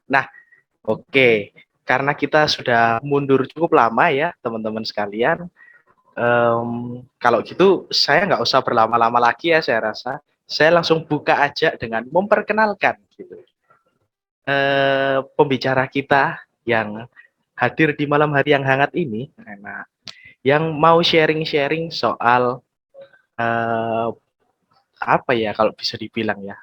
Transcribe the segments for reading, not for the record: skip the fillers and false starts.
Nah, oke. Karena kita sudah mundur cukup lama ya, teman-teman sekalian. Kalau gitu, saya nggak usah berlama-lama lagi ya, saya rasa. Saya langsung buka aja dengan memperkenalkan gitu. Pembicara kita yang hadir di malam hari yang hangat ini, nah, yang mau sharing-sharing soal eh, apa ya kalau bisa dibilang ya,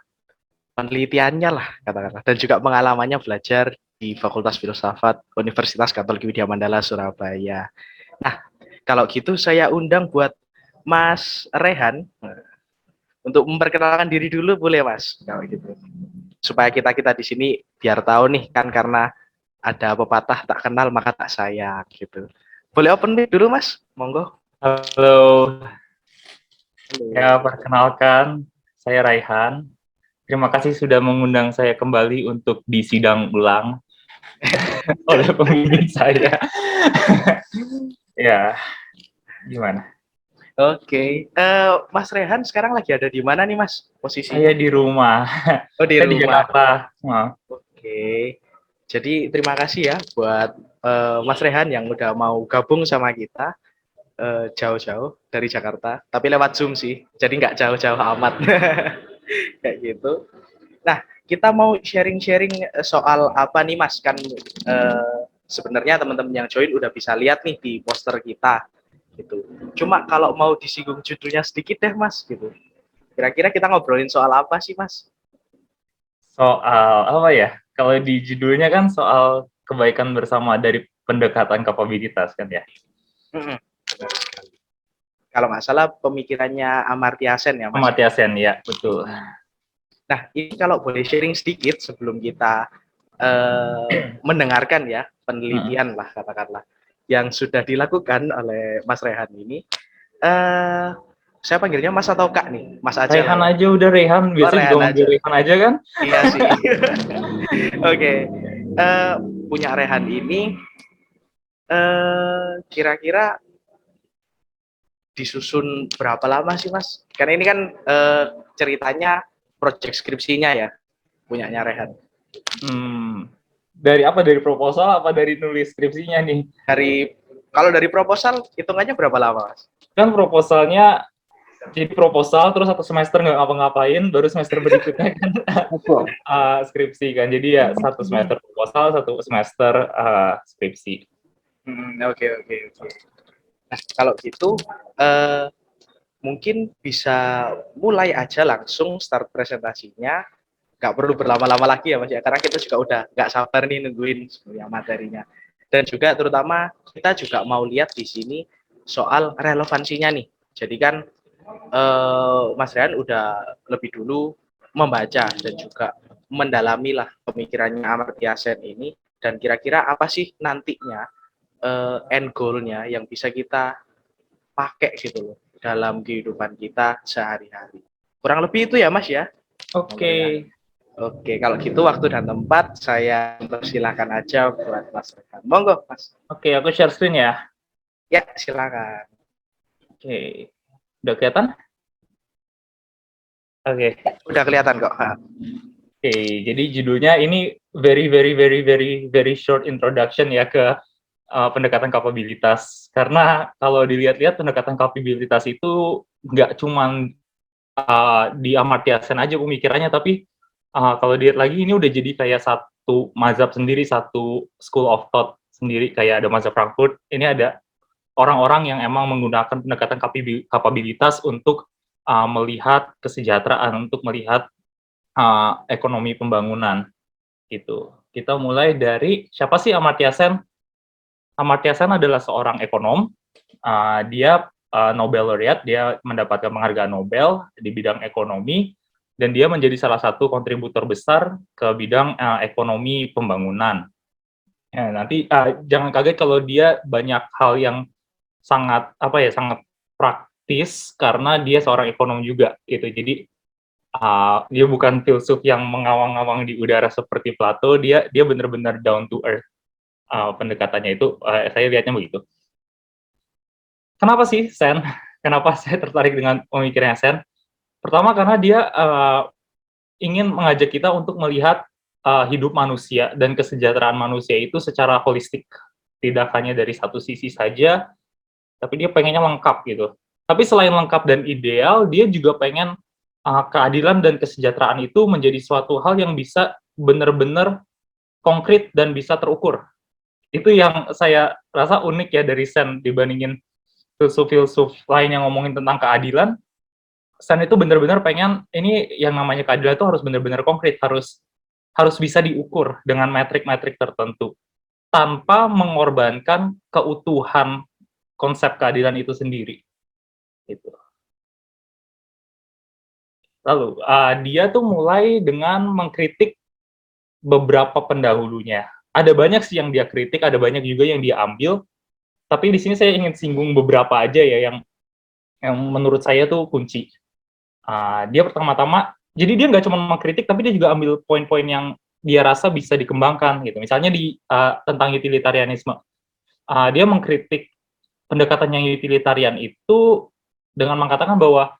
penelitiannya lah katakanlah, dan juga pengalamannya belajar di Fakultas Filsafat Universitas Katolik Widya Mandala Surabaya. Nah, kalau gitu saya undang buat Mas Rehan untuk memperkenalkan diri dulu, boleh Mas? Kalau gitu. Supaya kita di sini biar tahu nih kan, karena ada pepatah tak kenal maka tak sayang gitu. Boleh open mic dulu Mas? Monggo. Halo, ya Halo. perkenalkan, saya Raihan. Terima kasih sudah mengundang saya kembali untuk disidang ulang oleh pembimbing saya. Ya, gimana? Oke, Mas Rehan sekarang lagi ada di mana nih Mas Saya posisinya? di rumah. Oh, di Saya di rumah. Jakarta. Maaf. Oke, jadi terima kasih ya buat Mas Rehan yang udah mau gabung sama kita jauh-jauh dari Jakarta, tapi lewat Zoom sih, jadi nggak jauh-jauh amat. Kayak gitu. Nah, kita mau sharing-sharing soal apa nih Mas? Kan sebenarnya teman-teman yang join udah bisa lihat nih di poster kita gitu. Cuma kalau mau disinggung judulnya sedikit deh Mas gitu. Kira-kira kita ngobrolin soal apa sih Mas? Soal apa ya? Kalau di judulnya kan soal kebaikan bersama dari pendekatan kapabilitas kan ya. Hmm, kalau nggak salah pemikirannya Amartya Sen ya Mas ya. Amartya Sen ya, betul. Nah, ini kalau boleh sharing sedikit sebelum kita mendengarkan ya penelitian lah katakanlah yang sudah dilakukan oleh Mas Rehan ini. Eh, saya panggilnya Mas atau Kak nih? Mas aja lah Rehan ya. aja udah Rehan, Oh, biasanya juga Rehan manggil aja. Rehan aja kan? Iya sih. Oke. Punya Rehan ini kira-kira disusun berapa lama sih Mas? Karena ini kan ceritanya project skripsinya ya, punyanya Rehan. Hmm, dari apa? Dari proposal apa dari nulis skripsinya nih? Dari kalau dari proposal hitungannya berapa lama Mas? Kan proposalnya jadi proposal terus satu semester nggak ngapa-ngapain, baru semester berikutnya kan skripsi kan. Jadi ya satu semester proposal, satu semester skripsi. Oke oke oke. Nah, kalau gitu eh, mungkin bisa mulai aja langsung start presentasinya. Nggak perlu berlama-lama lagi ya Mas ya, karena kita juga udah nggak sabar nih nungguin sebenarnya materinya. Dan juga terutama kita juga mau lihat di sini soal relevansinya nih. Jadi kan Mas Rian udah lebih dulu membaca dan juga mendalami lah pemikirannya Amartya Sen ini, dan kira-kira apa sih nantinya end goal-nya yang bisa kita pakai gitu loh dalam kehidupan kita sehari-hari. Kurang lebih itu ya Mas ya. Oke, Oke, kalau gitu waktu dan tempat saya persilakan aja buat Mas Rehan. Monggo Mas. oke, aku share screen ya. Ya, silakan. Oke, udah kelihatan? Oke, Udah kelihatan kok. oke. Jadi judulnya ini very very very very very short introduction ya ke pendekatan kapabilitas. Karena kalau dilihat-lihat pendekatan kapabilitas itu nggak cuman di Amartya Sen aja pemikirannya, tapi kalau dilihat lagi ini udah jadi kayak satu mazhab sendiri, satu school of thought sendiri. Kayak ada mazhab Frankfurt, ini ada orang-orang yang emang menggunakan pendekatan kapabilitas untuk melihat kesejahteraan, untuk melihat ekonomi pembangunan gitu. Kita mulai dari siapa sih Amartya Sen? Amartya Sen adalah seorang ekonom. Dia Nobel laureate, dia mendapatkan penghargaan Nobel di bidang ekonomi, dan dia menjadi salah satu kontributor besar ke bidang ekonomi pembangunan. Ya, nanti jangan kaget kalau dia banyak hal yang sangat apa ya, sangat praktis karena dia seorang ekonom juga gitu. Jadi dia bukan filsuf yang mengawang-awang di udara seperti Plato, dia benar-benar down to earth pendekatannya itu. Saya lihatnya begitu. Kenapa sih Sen? Kenapa saya tertarik dengan pemikirannya Sen? Pertama karena dia ingin mengajak kita untuk melihat hidup manusia dan kesejahteraan manusia itu secara holistik, tidak hanya dari satu sisi saja, tapi dia pengennya lengkap gitu. Tapi selain lengkap dan ideal, dia juga pengen keadilan dan kesejahteraan itu menjadi suatu hal yang bisa benar-benar konkret dan bisa terukur. Itu yang saya rasa unik ya dari Sen dibandingin filsuf-filsuf lain yang ngomongin tentang keadilan. Sen itu benar-benar pengen ini yang namanya keadilan itu harus benar-benar konkret, harus bisa diukur dengan metrik-metrik tertentu tanpa mengorbankan keutuhan konsep keadilan itu sendiri. Gitu. Lalu dia tuh mulai dengan mengkritik beberapa pendahulunya. Ada banyak sih yang dia kritik, ada banyak juga yang dia ambil. Tapi di sini saya ingin singgung beberapa aja ya yang menurut saya tuh kunci. Dia pertama-tama, jadi dia nggak cuma mengkritik, tapi dia juga ambil poin-poin yang dia rasa bisa dikembangkan gitu. Misalnya tentang utilitarianisme, dia mengkritik pendekatan yang utilitarian itu dengan mengatakan bahwa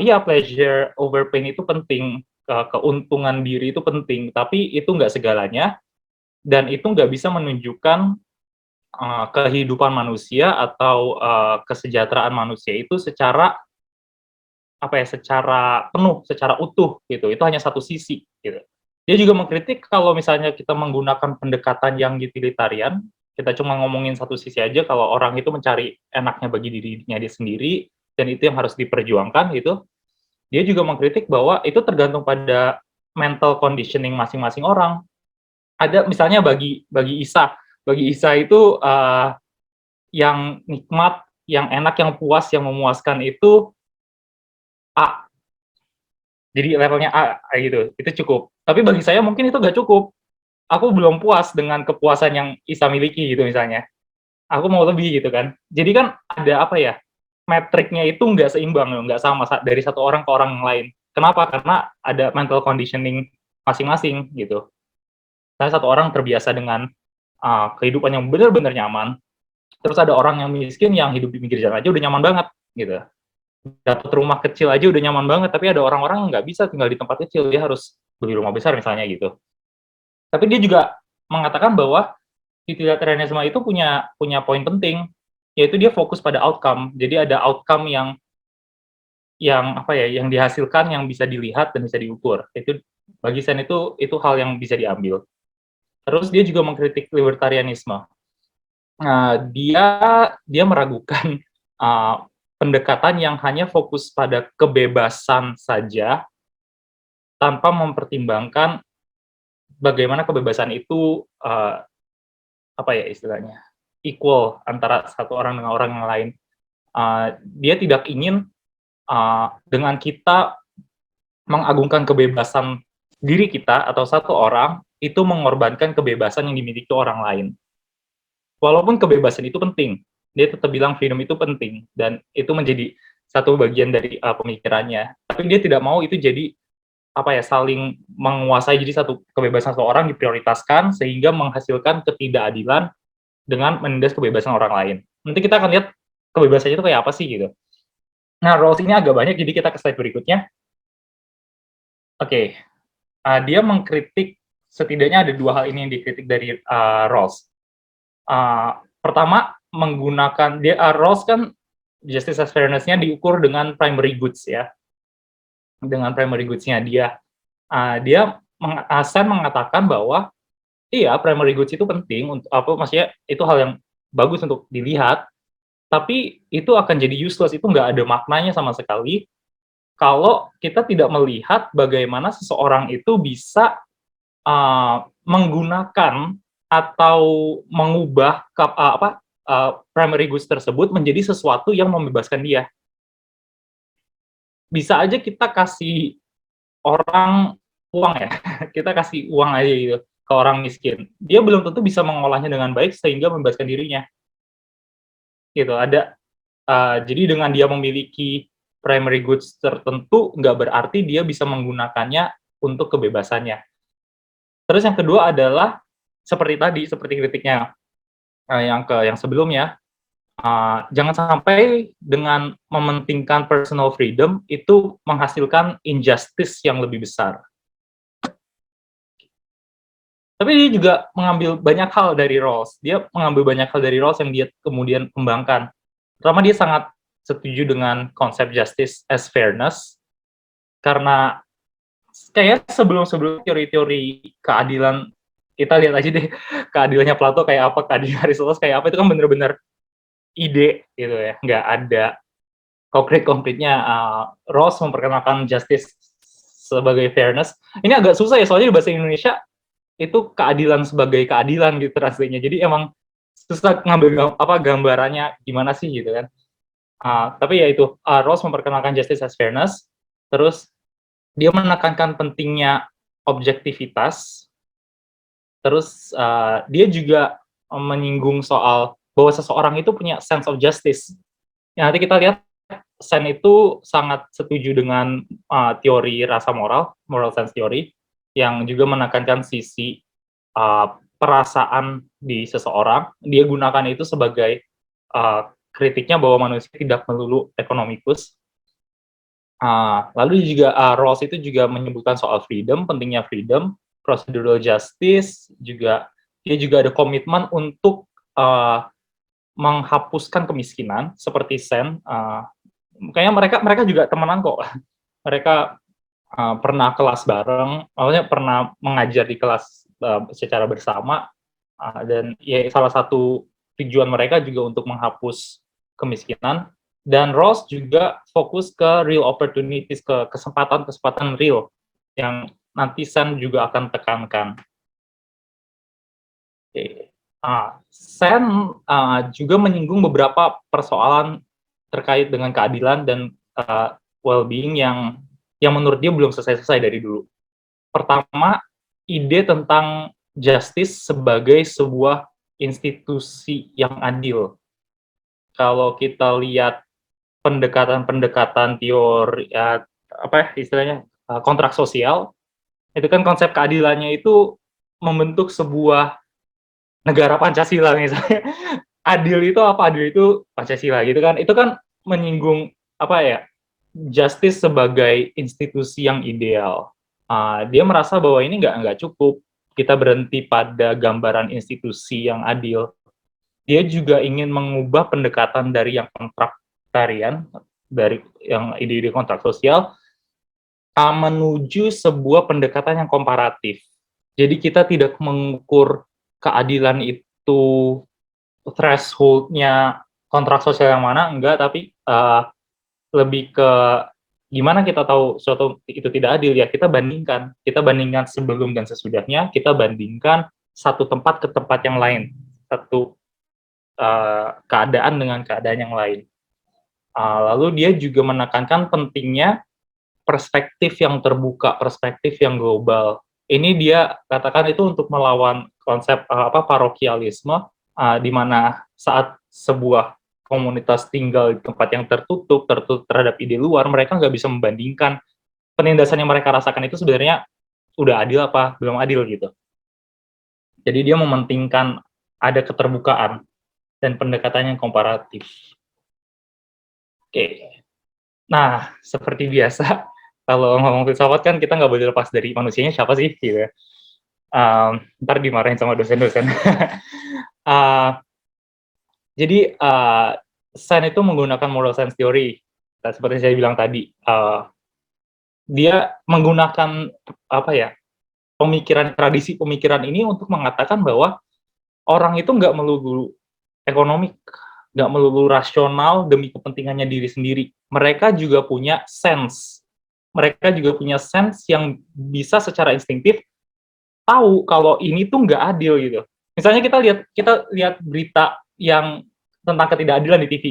iya pleasure over pain itu penting, keuntungan diri itu penting, tapi itu nggak segalanya dan itu nggak bisa menunjukkan kehidupan manusia atau kesejahteraan manusia itu secara secara penuh, secara utuh gitu. Itu hanya satu sisi gitu. Dia juga mengkritik kalau misalnya kita menggunakan pendekatan yang utilitarian, kita cuma ngomongin satu sisi aja kalau orang itu mencari enaknya bagi dirinya dia sendiri dan itu yang harus diperjuangkan gitu. Dia juga mengkritik bahwa itu tergantung pada mental conditioning masing-masing orang. Ada misalnya bagi Isa itu yang nikmat, yang enak, yang puas, yang memuaskan itu A. Jadi levelnya A gitu, itu cukup. Tapi bagi saya mungkin itu nggak cukup. Aku belum puas dengan kepuasan yang Isa miliki gitu misalnya. Aku mau lebih gitu kan. Jadi kan ada metriknya itu nggak seimbang, nggak sama dari satu orang ke orang yang lain. Kenapa? Karena ada mental conditioning masing-masing gitu. Saya satu orang terbiasa dengan kehidupan yang benar-benar nyaman, terus ada orang yang miskin yang hidup di pinggir jalan aja udah nyaman banget gitu. Dapat rumah kecil aja udah nyaman banget, tapi ada orang-orang yang nggak bisa tinggal di tempat kecil, dia harus beli rumah besar misalnya gitu. Tapi dia juga mengatakan bahwa utilitarianisme itu punya poin penting, yaitu dia fokus pada outcome. Jadi ada outcome yang yang dihasilkan yang bisa dilihat dan bisa diukur. Itu bagi Sen itu hal yang bisa diambil. Terus dia juga mengkritik libertarianisme. Dia meragukan pendekatan yang hanya fokus pada kebebasan saja tanpa mempertimbangkan bagaimana kebebasan itu istilahnya equal antara satu orang dengan orang yang lain. Dia tidak ingin dengan kita mengagungkan kebebasan diri kita atau satu orang itu mengorbankan kebebasan yang dimiliki orang lain. Walaupun kebebasan itu penting, dia tetap bilang freedom itu penting dan itu menjadi satu bagian dari pemikirannya. Tapi dia tidak mau itu jadi saling menguasai, jadi satu kebebasan seseorang diprioritaskan sehingga menghasilkan ketidakadilan dengan menindas kebebasan orang lain. Nanti kita akan lihat kebebasannya itu kayak apa sih gitu. Nah, Rawls ini agak banyak, jadi kita ke slide berikutnya. Oke, dia mengkritik, setidaknya ada dua hal ini yang dikritik dari Rawls. Pertama, menggunakan Rawls kan justice as fairness-nya diukur dengan primary goods ya, dengan primary goods-nya dia mengatakan bahwa iya primary goods itu penting untuk maksudnya itu hal yang bagus untuk dilihat, tapi itu akan jadi useless, itu nggak ada maknanya sama sekali kalau kita tidak melihat bagaimana seseorang itu bisa menggunakan atau mengubah primary goods tersebut menjadi sesuatu yang membebaskan dia. Bisa aja kita kasih orang uang ya, kita kasih uang aja gitu ke orang miskin. Dia belum tentu bisa mengolahnya dengan baik sehingga membebaskan dirinya. Gitu, jadi dengan dia memiliki primary goods tertentu, nggak berarti dia bisa menggunakannya untuk kebebasannya. Terus yang kedua adalah seperti kritiknya yang sebelumnya, jangan sampai dengan mementingkan personal freedom itu menghasilkan injustice yang lebih besar. Tapi dia juga mengambil banyak hal dari Rawls. Dia mengambil banyak hal dari Rawls yang dia kemudian kembangkan. Pertama, dia sangat setuju dengan konsep justice as fairness, karena kayak sebelum-sebelum teori-teori keadilan, kita lihat aja deh keadilannya Plato kayak apa, keadilan Aristoteles kayak apa, itu kan bener-bener ide gitu ya, nggak ada konkretnya. Rawls memperkenalkan justice sebagai fairness. Ini agak susah ya, soalnya di bahasa Indonesia itu keadilan sebagai keadilan gitu aslinya. Jadi emang susah ngambil gambarannya gimana sih gitu kan. Tapi ya itu, Rawls memperkenalkan justice as fairness, terus dia menekankan pentingnya objektivitas, terus dia juga menyinggung soal bahwa seseorang itu punya sense of justice. Ya, nanti kita lihat Sen itu sangat setuju dengan teori rasa moral sense theory, yang juga menekankan sisi perasaan di seseorang. Dia gunakan itu sebagai kritiknya bahwa manusia tidak melulu ekonomikus. Lalu juga Rawls itu juga menyebutkan soal freedom, pentingnya freedom, procedural justice, juga dia juga ada komitmen untuk menghapuskan kemiskinan seperti Sen. Kayaknya mereka juga temenan kok. Mereka pernah kelas bareng, maksudnya pernah mengajar di kelas secara bersama, dan ya salah satu tujuan mereka juga untuk menghapus kemiskinan. Dan Rawls juga fokus ke real opportunities, ke kesempatan-kesempatan real yang nanti Sen juga akan tekankan. Oke. Sen juga menyinggung beberapa persoalan terkait dengan keadilan dan well-being yang menurut dia belum selesai dari dulu. Pertama, ide tentang justice sebagai sebuah institusi yang adil. Kalau kita lihat pendekatan-pendekatan teori istilahnya kontrak sosial, itu kan konsep keadilannya itu membentuk sebuah negara Pancasila misalnya. Adil itu apa? Adil itu Pancasila gitu kan. Itu kan menyinggung justice sebagai institusi yang ideal. Dia merasa bahwa ini nggak cukup kita berhenti pada gambaran institusi yang adil. Dia juga ingin mengubah pendekatan dari yang kontraktarian, dari yang ide-ide kontrak sosial, menuju sebuah pendekatan yang komparatif. Jadi kita tidak mengukur keadilan itu threshold-nya kontrak sosial yang mana, enggak, tapi lebih ke gimana kita tahu suatu itu tidak adil, ya kita bandingkan sebelum dan sesudahnya, kita bandingkan satu tempat ke tempat yang lain, satu keadaan dengan keadaan yang lain. Lalu dia juga menekankan pentingnya perspektif yang terbuka, perspektif yang global. Ini dia katakan itu untuk melawan konsep parokialisme, di mana saat sebuah komunitas tinggal di tempat yang tertutup terhadap ide luar, mereka nggak bisa membandingkan penindasan yang mereka rasakan itu sebenarnya udah adil apa belum adil gitu. Jadi dia mementingkan ada keterbukaan dan pendekatan yang komparatif. Oke. Nah, seperti biasa, kalau ngomong filsafat kan kita nggak boleh lepas dari manusianya siapa sih, gitu ya. Ntar dimarahin sama dosen-dosen. Jadi, Sen itu menggunakan moral sense theory, seperti saya bilang tadi. Dia menggunakan, tradisi pemikiran ini untuk mengatakan bahwa orang itu nggak melulu ekonomik, nggak melulu rasional demi kepentingannya diri sendiri. Mereka juga punya sense. Mereka juga punya sense yang bisa secara instingtif tahu kalau ini tuh nggak adil gitu. Misalnya kita lihat berita yang tentang ketidakadilan di TV.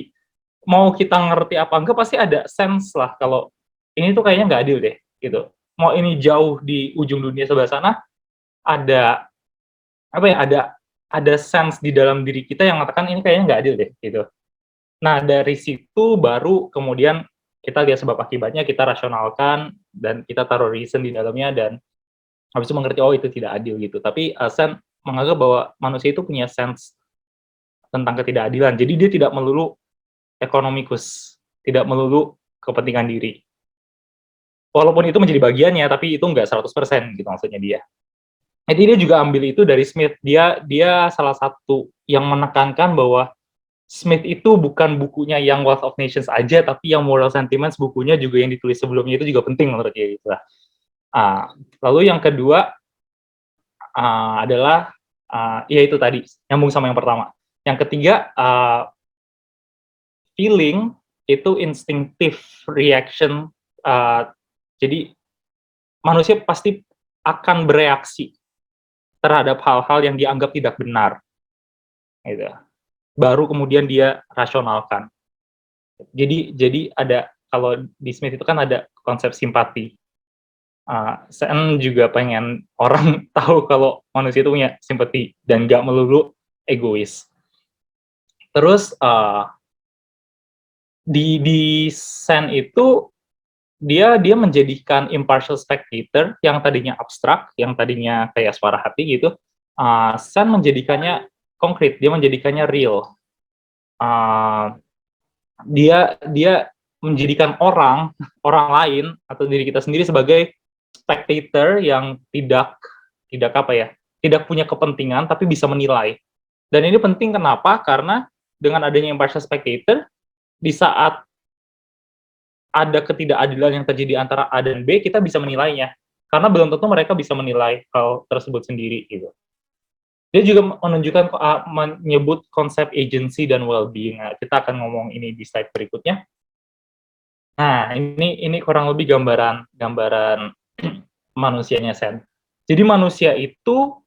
Mau kita ngerti apa enggak, pasti ada sense lah kalau ini tuh kayaknya nggak adil deh gitu. Mau ini jauh di ujung dunia sebelah sana, ada ada sense di dalam diri kita yang mengatakan ini kayaknya nggak adil deh gitu. Nah, dari situ baru kemudian kita lihat sebab akibatnya, kita rasionalkan dan kita taruh reason di dalamnya, dan habis itu mengerti oh itu tidak adil gitu. Tapi Sen menganggap bahwa manusia itu punya sense tentang ketidakadilan. Jadi dia tidak melulu ekonomikus, tidak melulu kepentingan diri. Walaupun itu menjadi bagiannya, tapi itu nggak 100% gitu maksudnya dia. Jadi dia juga ambil itu dari Smith. Dia salah satu yang menekankan bahwa Smith itu bukan bukunya yang Wealth of Nations aja, tapi yang Moral Sentiments bukunya juga yang ditulis sebelumnya itu juga penting menurut dia gitu lah. Lalu yang kedua adalah ya itu tadi nyambung sama yang pertama. Yang ketiga feeling itu instinctive reaction. Jadi manusia pasti akan bereaksi terhadap hal-hal yang dianggap tidak benar, gitu. Baru kemudian dia rasionalkan. Jadi ada kalau di Smith itu kan ada konsep simpati. Sen juga pengen orang tahu kalau manusia itu punya simpati dan nggak melulu egois. Terus di Sen itu dia menjadikan impartial spectator yang tadinya abstrak, yang tadinya kayak suara hati gitu. Sen menjadikannya konkret, dia menjadikannya real. Dia menjadikan orang lain atau diri kita sendiri sebagai spectator yang tidak punya kepentingan tapi bisa menilai. Dan ini penting kenapa? Karena dengan adanya impartial spectator, di saat ada ketidakadilan yang terjadi antara A dan B, kita bisa menilainya. Karena belum tentu mereka bisa menilai hal tersebut sendiri gitu. Dia juga menunjukkan menyebut konsep agency dan well-being. Nah, kita akan ngomong ini di slide berikutnya. Nah, ini kurang lebih gambaran manusianya Sen. Jadi manusia itu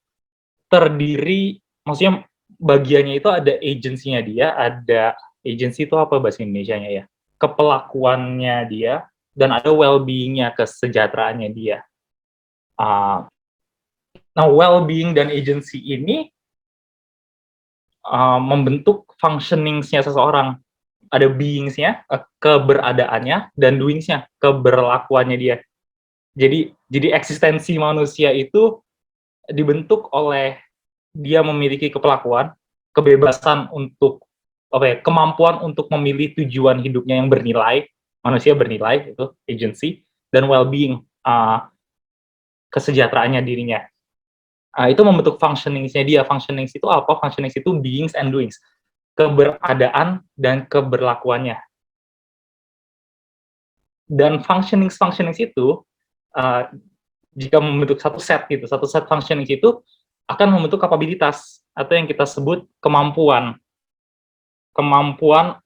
terdiri, maksudnya bagiannya itu ada agensinya dia, ada agensi itu apa bahasa Indonesianya ya? Kepelakuannya dia, dan ada well-being-nya, kesejahteraannya dia. Nah, well-being dan agency ini membentuk functioning-nya seseorang. Ada beings-nya, keberadaannya, dan doings-nya, keberlakuannya dia. Jadi eksistensi manusia itu dibentuk oleh dia memiliki kepelakuan, kebebasan untuk kemampuan untuk memilih tujuan hidupnya yang bernilai, manusia bernilai itu agency, dan well-being, kesejahteraannya dirinya. Itu membentuk functioning-nya dia. Functioning itu apa? Functioning itu beings and doings, keberadaan dan keberlakuannya. Dan functioning itu jika membentuk satu set functioning itu akan membentuk kapabilitas atau yang kita sebut kemampuan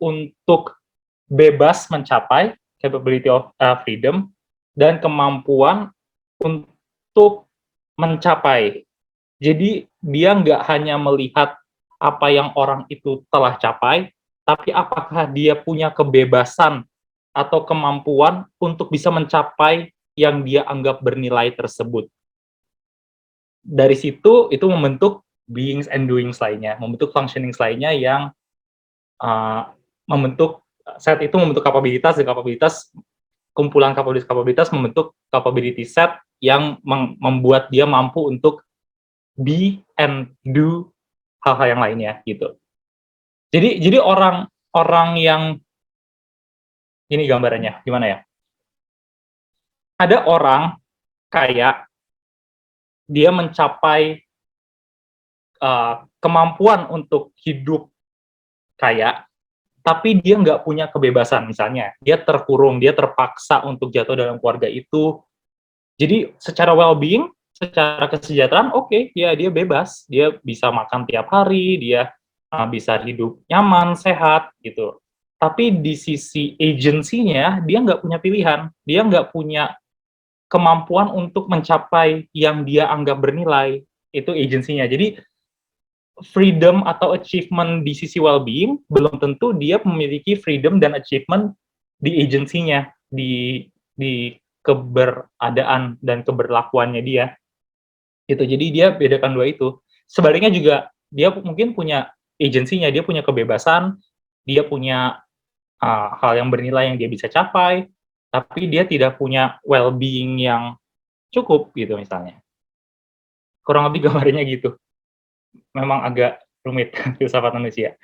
untuk bebas mencapai, capability of freedom, dan kemampuan untuk mencapai. Jadi dia nggak hanya melihat apa yang orang itu telah capai, tapi apakah dia punya kebebasan atau kemampuan untuk bisa mencapai yang dia anggap bernilai tersebut. Dari situ itu membentuk beings and doings lainnya, membentuk functioning lainnya yang membentuk set itu membentuk kapabilitas, dan kumpulan kapabilitas membentuk capability set yang membuat dia mampu untuk be and do hal-hal yang lainnya gitu. Jadi orang yang ini gambarannya gimana ya? Ada orang kaya, dia mencapai kemampuan untuk hidup kaya, tapi dia nggak punya kebebasan. Misalnya dia terkurung, dia terpaksa untuk jatuh dalam keluarga itu. Jadi secara well-being, secara kesejahteraan, oke, ya dia bebas, dia bisa makan tiap hari, dia bisa hidup nyaman, sehat gitu. Tapi di sisi agensinya, dia nggak punya pilihan, dia nggak punya kemampuan untuk mencapai yang dia anggap bernilai. Itu agensinya. Jadi freedom atau achievement di sisi well-being belum tentu dia memiliki freedom dan achievement di agensinya, di keberadaan dan keberlakuannya dia. Gitu. Jadi dia bedakan dua itu. Sebaliknya juga dia mungkin punya agensinya, dia punya kebebasan, dia punya hal yang bernilai yang dia bisa capai, tapi dia tidak punya well-being yang cukup gitu misalnya. Kurang lebih gambarnya gitu. Memang agak rumit filsafat manusia.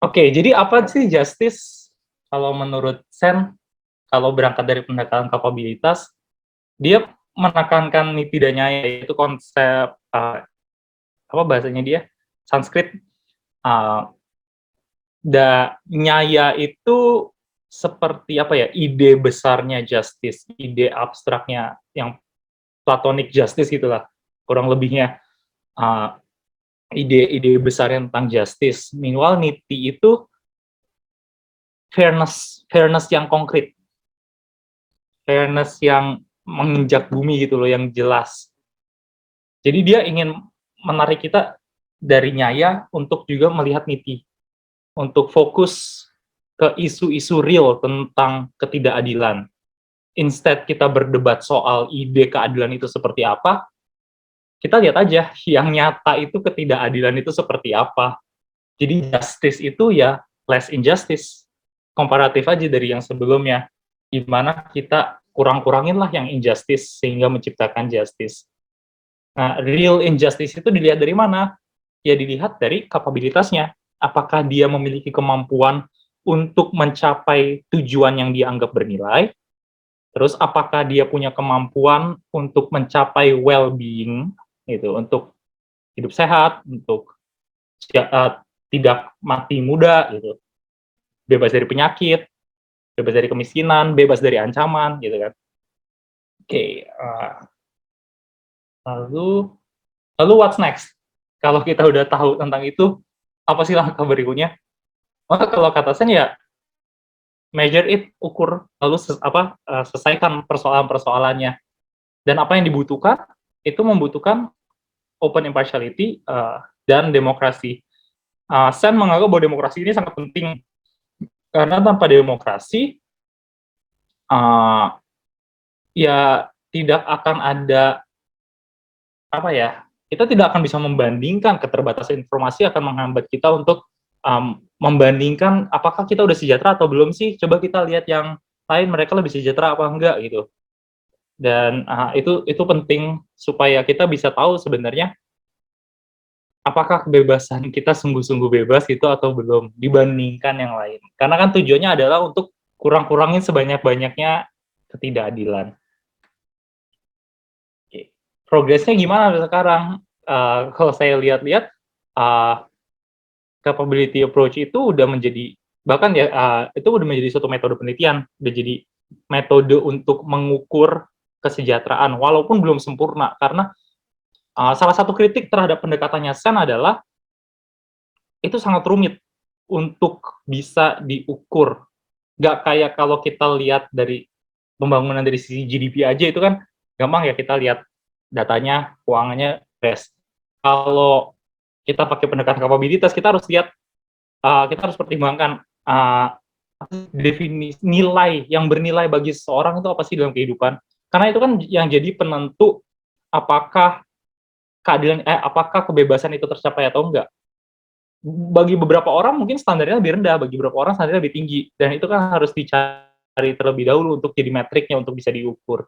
Oke, jadi apa sih justice? Kalau menurut Sen, kalau berangkat dari pendekatan kapabilitas, dia menekankan niti dan nyaya, itu konsep apa bahasanya dia Sanskrit. Nyaya itu seperti apa ya, ide besarnya justice, ide abstraknya yang platonic justice gitulah kurang lebihnya, ide-ide besar tentang justice. Meanwhile niti itu fairness yang konkret, fairness yang menginjak bumi gitu loh, yang jelas. Jadi dia ingin menarik kita dari nyaya untuk juga melihat niti, untuk fokus ke isu-isu real tentang ketidakadilan. Instead kita berdebat soal ide keadilan itu seperti apa, kita lihat aja yang nyata itu ketidakadilan itu seperti apa. Jadi justice itu ya less injustice, komparatif aja dari yang sebelumnya, gimana kita kurang-kurangin lah yang injustice sehingga menciptakan justice. Nah, real injustice itu dilihat dari mana? Ya dilihat dari kapabilitasnya. Apakah dia memiliki kemampuan untuk mencapai tujuan yang dia anggap bernilai? Terus apakah dia punya kemampuan untuk mencapai well-being, gitu, untuk hidup sehat, untuk tidak mati muda, gitu, bebas dari penyakit, bebas dari kemiskinan, bebas dari ancaman, gitu kan? Oke, lalu what's next? Kalau kita udah tahu tentang itu, apa sih langkah berikutnya? Maka kalau kata saya ya measure it, ukur, lalu selesaikan persoalan-persoalannya. Dan apa yang dibutuhkan, itu membutuhkan open impartiality dan demokrasi. Sen menganggap bahwa demokrasi ini sangat penting, karena tanpa demokrasi, ya tidak akan ada, apa ya, kita tidak akan bisa membandingkan, keterbatasan informasi akan menghambat kita untuk membandingkan apakah kita udah sejahtera atau belum sih, coba kita lihat yang lain, mereka lebih sejahtera apa enggak, gitu. Dan itu penting supaya kita bisa tahu sebenarnya apakah kebebasan kita sungguh-sungguh bebas itu atau belum dibandingkan yang lain. Karena kan tujuannya adalah untuk kurang-kurangin sebanyak-banyaknya ketidakadilan. Oke. Progresnya gimana sekarang? Kalau saya lihat-lihat, capability approach itu udah menjadi, bahkan ya itu udah menjadi suatu metode penelitian, udah jadi metode untuk mengukur kesejahteraan, walaupun belum sempurna, karena salah satu kritik terhadap pendekatannya Sen adalah itu sangat rumit untuk bisa diukur. Nggak kayak kalau kita lihat dari pembangunan dari sisi GDP aja, itu kan gampang ya, kita lihat datanya, keuangannya best. Kalau kita pakai pendekatan kapabilitas, kita harus lihat, kita harus pertimbangkan definisi nilai yang bernilai bagi seseorang itu apa sih dalam kehidupan. Karena itu kan yang jadi penentu apakah apakah kebebasan itu tercapai atau enggak. Bagi beberapa orang mungkin standarnya lebih rendah, bagi beberapa orang standarnya lebih tinggi, dan itu kan harus dicari terlebih dahulu untuk jadi metriknya untuk bisa diukur.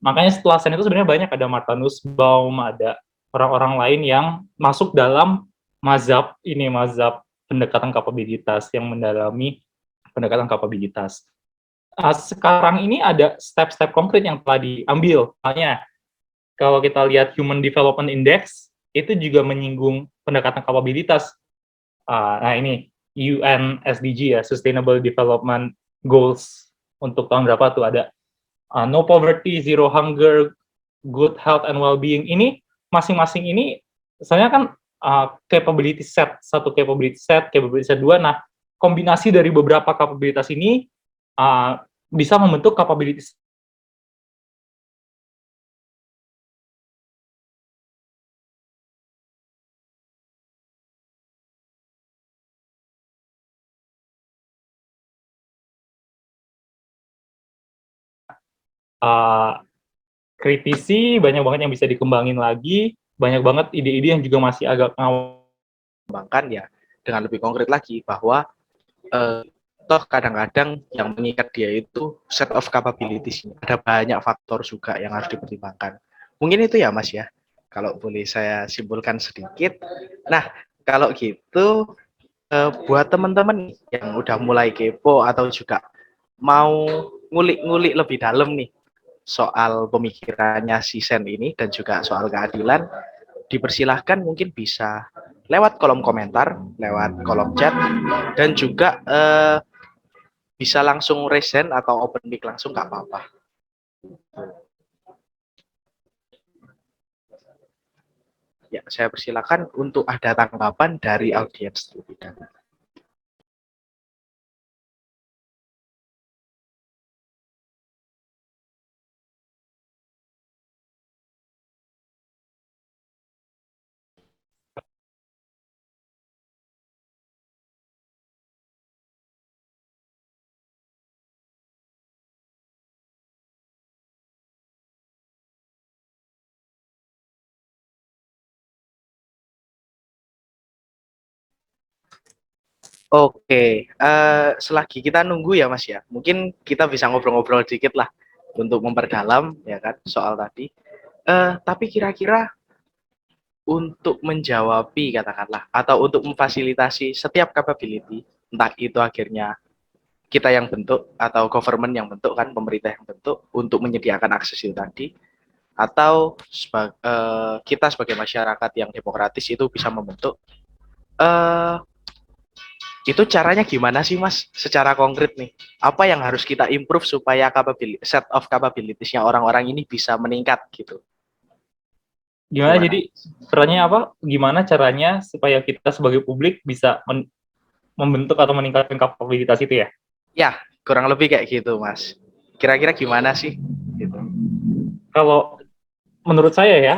Makanya setelah Sen itu sebenarnya banyak, ada Martha Nussbaum, ada orang-orang lain yang masuk dalam mazhab pendekatan kapabilitas, yang mendalami pendekatan kapabilitas. Sekarang ini ada step-step konkret yang telah diambil. Misalnya, kalau kita lihat Human Development Index, itu juga menyinggung pendekatan kapabilitas. Nah ini UN SDG ya, Sustainable Development Goals untuk tahun berapa tuh, ada no poverty, zero hunger, good health and well-being. Ini masing-masing ini misalnya kan capability set, satu capability set 2. Nah, kombinasi dari beberapa kapabilitas ini bisa membentuk capability kritisi, banyak banget yang bisa dikembangin lagi, banyak banget ide-ide yang juga masih agak kembangkan ya dengan lebih konkret lagi, bahwa toh kadang-kadang yang mengikat dia itu set of capabilities. Ada banyak faktor juga yang harus dipertimbangkan. Mungkin itu ya Mas ya, kalau boleh saya simpulkan sedikit. Nah, kalau gitu buat teman-teman yang udah mulai kepo atau juga mau ngulik-ngulik lebih dalam nih soal pemikirannya si Sen ini dan juga soal keadilan, dipersilahkan mungkin bisa lewat kolom komentar, lewat kolom chat, dan juga bisa langsung raise hand atau open mic langsung nggak apa-apa. Ya, saya persilakan untuk ada tanggapan dari audiens terlebih dahulu. Oke, selagi kita nunggu ya Mas ya, mungkin kita bisa ngobrol-ngobrol dikit lah untuk memperdalam ya kan soal tadi. Tapi kira-kira untuk menjawabi katakanlah atau untuk memfasilitasi setiap capability, entah itu akhirnya kita yang bentuk atau government yang bentuk kan pemerintah yang bentuk untuk menyediakan akses itu tadi, atau kita sebagai masyarakat yang demokratis itu bisa membentuk. Eh, itu caranya gimana sih Mas? Secara konkret nih, apa yang harus kita improve supaya set of capabilities-nya orang-orang ini bisa meningkat gitu? Gimana Gimana? jadi perannya apa? Gimana caranya supaya kita sebagai publik bisa membentuk atau meningkatkan kapabilitas itu ya? Ya, kurang lebih kayak gitu Mas. Kira-kira gimana sih? Gitu. Kalau menurut saya ya,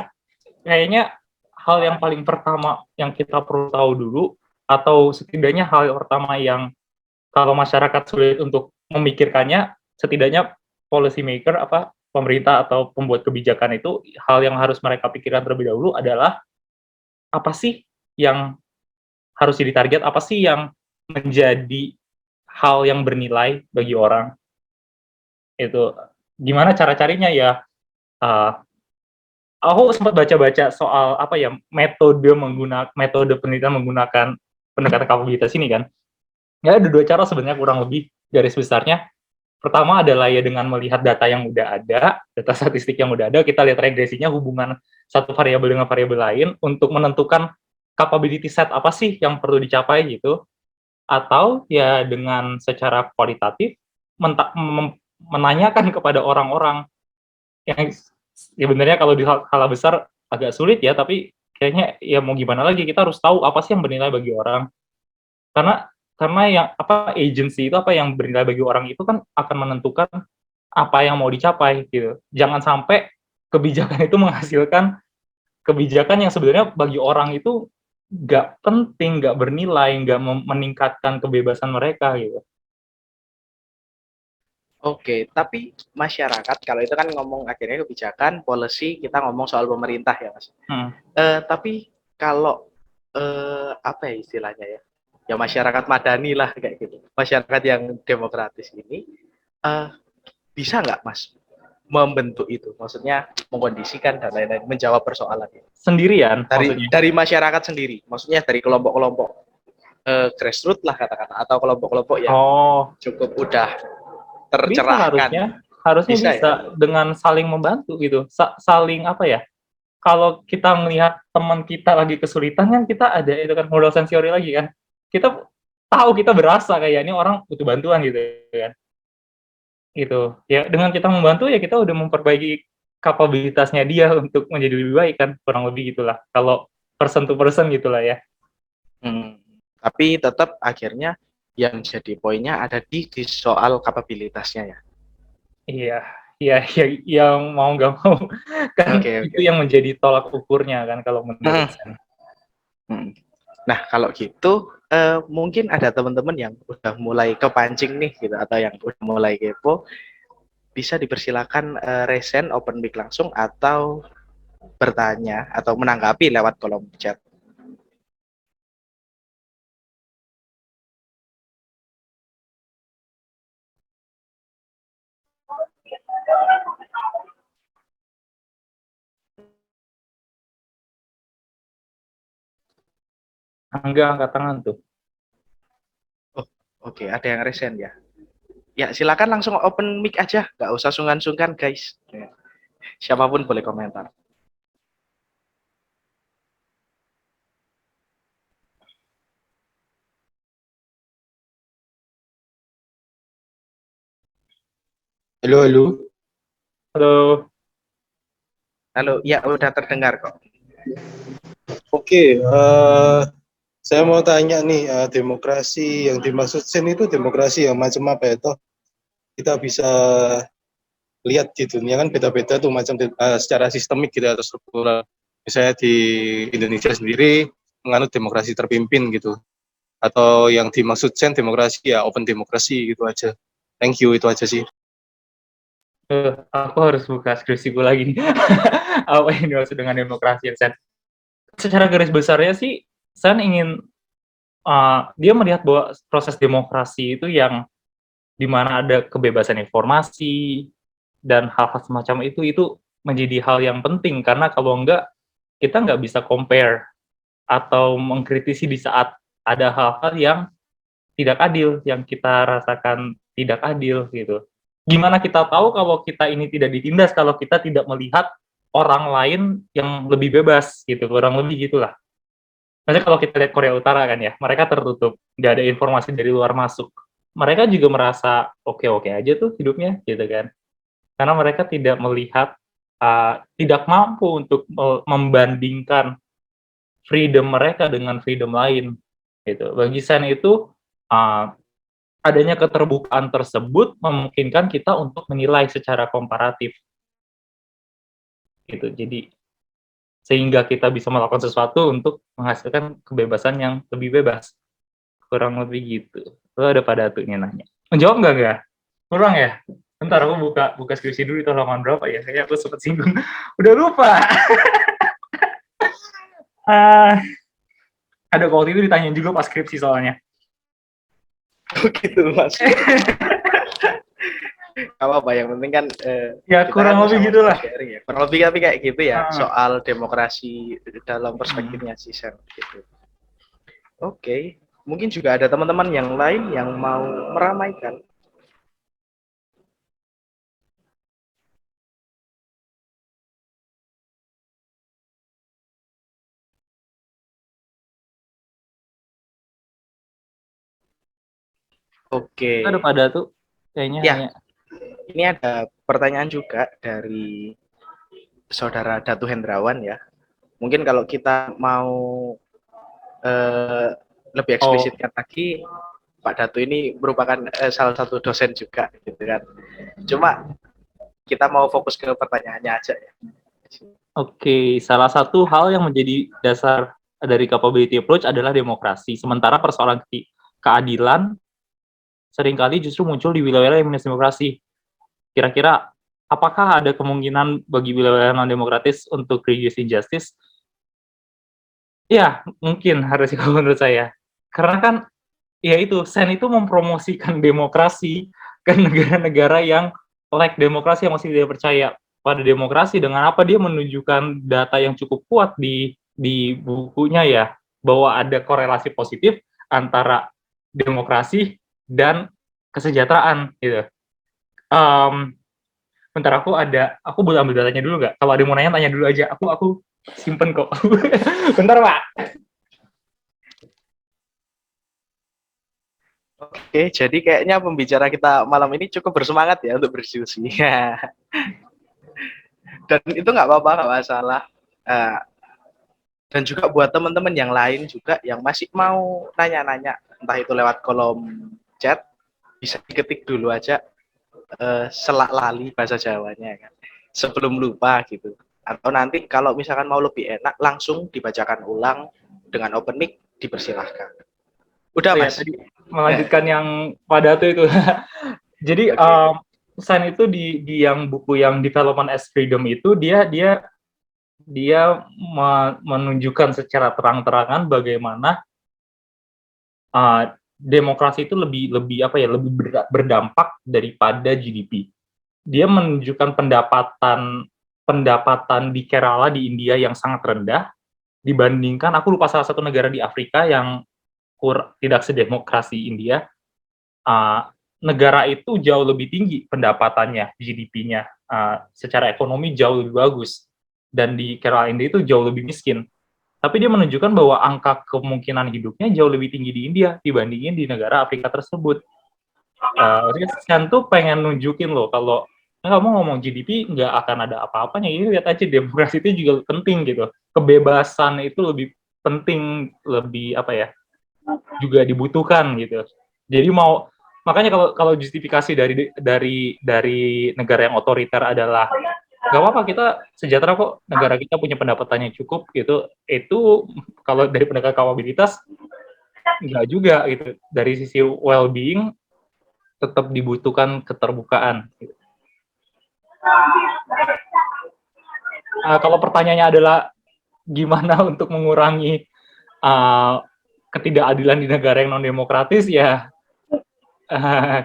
kayaknya hal yang paling pertama yang kita perlu tahu dulu, atau setidaknya hal yang pertama yang kalau masyarakat sulit untuk memikirkannya, setidaknya policy maker, pemerintah atau pembuat kebijakan itu, hal yang harus mereka pikirkan terlebih dahulu adalah, apa sih yang harus jadi target, apa sih yang menjadi hal yang bernilai bagi orang, itu. Gimana cara-carinya ya, uh, aku sempat baca-baca soal metode penelitian menggunakan pendekatan kapabilitas ini kan. Ya ada dua cara sebenarnya kurang lebih garis besarnya. Pertama adalah ya dengan melihat data yang udah ada, data statistik yang udah ada, kita lihat regresinya hubungan satu variabel dengan variabel lain untuk menentukan capability set apa sih yang perlu dicapai gitu. Atau ya dengan secara kualitatif menanyakan kepada orang-orang yang sebenarnya kalau di skala besar agak sulit ya, tapi kayaknya ya mau gimana lagi, kita harus tahu apa sih yang bernilai bagi orang. Karena yang agency itu, apa yang bernilai bagi orang itu kan akan menentukan apa yang mau dicapai gitu. Jangan sampai kebijakan itu menghasilkan kebijakan yang sebenarnya bagi orang itu nggak penting, nggak bernilai, nggak meningkatkan kebebasan mereka gitu. Oke, tapi masyarakat kalau itu kan ngomong akhirnya kebijakan, policy, kita ngomong soal pemerintah ya Mas. Hmm. Tapi kalau apa ya istilahnya ya? Ya masyarakat madani lah kayak gitu. Masyarakat yang demokratis ini uh, bisa nggak Mas membentuk itu? Maksudnya mengkondisikan dan lain-lain, menjawab persoalan itu. Sendirian Dari maksudnya. masyarakat sendiri, maksudnya dari kelompok-kelompok grassroots lah katakan, atau kelompok-kelompok yang Oh, cukup udah bisa tercerahkan. harusnya Bisa bisa ya? dengan saling membantu gitu. Saling apa ya? Kalau kita melihat teman kita lagi kesulitan kan, kita ada itu kan moral sensori lagi kan. Kita tahu, kita berasa kayak ini orang butuh bantuan gitu kan. Gitu. Ya dengan kita membantu ya kita udah memperbaiki kapabilitasnya dia untuk menjadi lebih baik kan, kurang lebih gitulah. Kalau person to person gitulah ya. Hmm. Tapi tetap akhirnya yang jadi poinnya ada di soal kapabilitasnya ya. Iya, iya, iya, yang mau nggak mau kan Oke, itu oke. yang menjadi tolak ukurnya kan kalau menurut Hmm. saya. Hmm. Nah, kalau gitu mungkin ada teman-teman yang udah mulai kepancing nih gitu atau yang udah mulai kepo, bisa dipersilakan resen open mic langsung atau bertanya atau menanggapi lewat kolom chat. Enggak angkat tangan tuh. Oh, oke, ada yang resen ya. Ya silakan langsung open mic aja, nggak usah sungkan-sungkan guys. Siapapun boleh komentar. Halo, halo. Halo. Halo, ya udah terdengar kok. Oke, saya mau tanya nih, demokrasi yang dimaksud Sen itu demokrasi yang macam apa ya? Toh kita bisa lihat di dunia kan beda-beda tuh macam secara sistemik gitu atau struktural. Misalnya di Indonesia sendiri menganut demokrasi terpimpin gitu. Atau yang dimaksud Sen demokrasi ya open demokrasi gitu aja. Thank you, itu aja sih. Aku harus buka skripsiku lagi nih. Apa yang dimaksud dengan demokrasi yang Sen? Secara garis besarnya sih, Sen ingin dia melihat bahwa proses demokrasi itu yang di mana ada kebebasan informasi dan hal-hal semacam itu menjadi hal yang penting karena kalau enggak kita nggak bisa compare atau mengkritisi di saat ada hal-hal yang tidak adil, yang kita rasakan tidak adil gitu. Gimana kita tahu kalau kita ini tidak ditindas kalau kita tidak melihat orang lain yang lebih bebas gitu, kurang lebih gitulah. Maksudnya kalau kita lihat Korea Utara kan ya, mereka tertutup, nggak ada informasi dari luar masuk. Mereka juga merasa oke-oke aja tuh hidupnya gitu kan. Karena mereka tidak melihat, tidak mampu untuk membandingkan freedom mereka dengan freedom lain gitu. Bagi Sen itu, uh, adanya keterbukaan tersebut memungkinkan kita untuk menilai secara komparatif gitu. Jadi sehingga kita bisa melakukan sesuatu untuk menghasilkan kebebasan yang lebih bebas. Kurang lebih gitu. Lo ada pada atunya nanya. Menjawab nggak? Kurang ya? Bentar aku buka skripsi dulu itu halaman berapa ya? Kayaknya aku sempat singgung. Udah lupa. uh, ada waktu itu ditanyain juga pas skripsi soalnya. Gitu mas. Apa yang penting kan ya kurang kan lebih gitulah ya. Kurang lebih tapi kayak gitu ya soal demokrasi dalam perspektifnya si Sen gitu. Oke, mungkin juga ada teman-teman yang lain yang mau meramaikan. Oke. Ada pada tuh kayaknya ya hanya. Ini ada pertanyaan juga dari saudara Datu Hendrawan ya. Mungkin kalau kita mau lebih eksplisitkan lagi, Pak Datu ini merupakan salah satu dosen juga gitu kan. Cuma kita mau fokus ke pertanyaannya aja ya. Oke, salah satu hal yang menjadi dasar dari capability approach adalah demokrasi. Sementara persoalan keadilan seringkali justru muncul di wilayah yang minus demokrasi. Kira-kira apakah ada kemungkinan bagi wilayah non-demokratis untuk reduce injustice? Ya, mungkin harus kalau menurut saya. Karena kan, ya itu, Sen itu mempromosikan demokrasi ke negara-negara yang lack demokrasi, yang masih tidak percaya pada demokrasi. Dengan apa dia menunjukkan data yang cukup kuat di bukunya ya, bahwa ada korelasi positif antara demokrasi dan kesejahteraan gitu. Bentar aku boleh ambil datanya dulu nggak? Kalau ada yang mau nanya, tanya dulu aja. Aku simpen kok. Bentar Pak. Oke, jadi kayaknya pembicara kita malam ini cukup bersemangat ya untuk berdiskusi. Dan itu nggak apa-apa, nggak masalah. Dan juga buat teman-teman yang lain juga yang masih mau nanya-nanya, entah itu lewat kolom chat, bisa diketik dulu aja selak lali bahasa Jawanya kan, sebelum lupa gitu. Atau nanti kalau misalkan mau lebih enak, langsung dibacakan ulang dengan open mic, dipersilahkan. Udah Mas. Tadi melanjutkan yang pada itu. Jadi Sen itu di yang buku yang Development as Freedom itu dia menunjukkan secara terang-terangan bagaimana demokrasi itu lebih berdampak daripada GDP. Dia menunjukkan pendapatan di Kerala di India yang sangat rendah dibandingkan, aku lupa, salah satu negara di Afrika yang tidak sedemokrasi India. negara itu jauh lebih tinggi pendapatannya, GDP-nya, secara ekonomi jauh lebih bagus, dan di Caroline itu jauh lebih miskin. Tapi dia menunjukkan bahwa angka kemungkinan hidupnya jauh lebih tinggi di India dibandingin di negara Afrika tersebut. Sen tuh pengen nunjukin loh kalau kamu ngomong GDP nggak akan ada apa-apanya, ini lihat aja demokrasi itu juga penting gitu. Kebebasan itu lebih penting, lebih apa ya, juga dibutuhkan gitu. Jadi makanya kalau justifikasi dari negara yang otoriter adalah nggak apa-apa, kita sejahtera kok, negara kita punya pendapatan yang cukup gitu, itu kalau dari pendekatan kapabilitas nggak juga gitu. Dari sisi well-being tetap dibutuhkan keterbukaan gitu. Kalau pertanyaannya adalah gimana untuk mengurangi ketidakadilan di negara yang non-demokratis, ya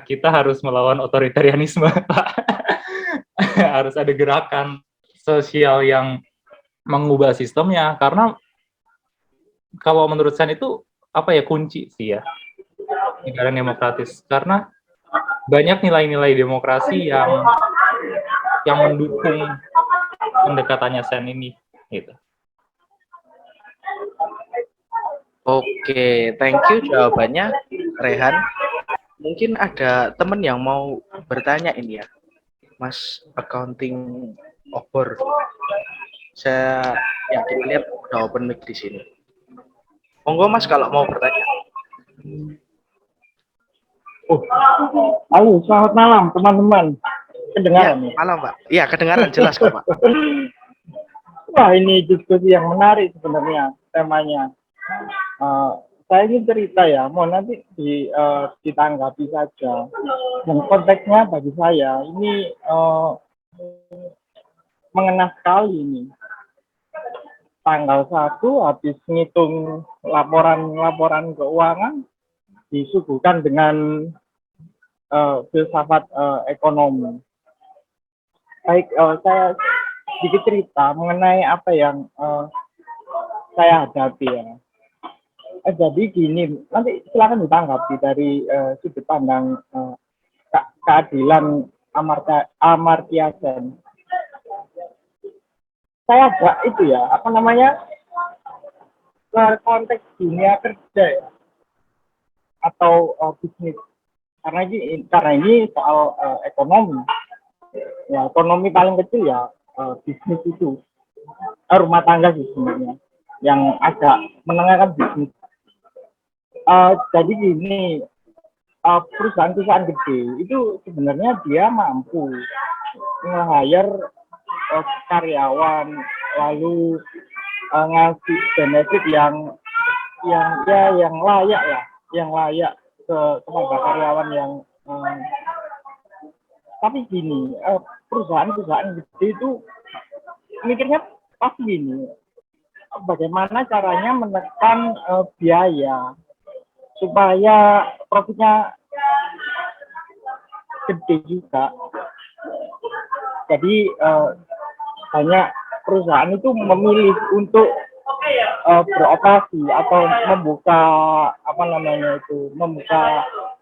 kita harus melawan otoritarianisme. Harus ada gerakan sosial yang mengubah sistemnya, karena kalau menurut saya itu apa ya, kunci sih ya negara demokratis, karena banyak nilai-nilai demokrasi yang mendukung pendekatannya Sen ini gitu. Oke, thank you jawabannya, Rehan. Mungkin ada teman yang mau bertanya ini ya, Mas accounting obor. Saya yakin lihat udah open mic di sini. Monggo Mas kalau mau bertanya. Halo, selamat malam teman-teman. Kedengaran ya? Malam Pak. Iya, kedengaran jelas kok Pak. Wah, ini diskusi yang menarik sebenarnya temanya. Saya ingin cerita ya, mau nanti ditanggapi saja. Dan konteksnya bagi saya ini mengena sekali ini. Tanggal 1 habis ngitung laporan keuangan disuguhkan dengan filsafat ekonomi. Baik, saya sedikit cerita mengenai apa yang saya hadapi ya. Jadi gini, nanti silakan ditanggapi dari sudut pandang keadilan Amartya Sen. Saya agak itu ya, apa namanya, konteks dunia kerja ya, atau bisnis. Karena ini soal ekonomi. Ya, ekonomi paling kecil ya bisnis itu, rumah tangga sih sebenarnya, yang agak menengah kan bisnis. Jadi gini, perusahaan-perusahaan gede itu sebenarnya dia mampu nge-hire karyawan, lalu ngasih benefit yang layak lah, yang layak kepada karyawan yang tapi gini, perusahaan-perusahaan gede itu mikirnya pasti gini, bagaimana caranya menekan biaya supaya profitnya gede juga. Jadi banyak perusahaan itu memilih untuk beroperasi atau membuka membuka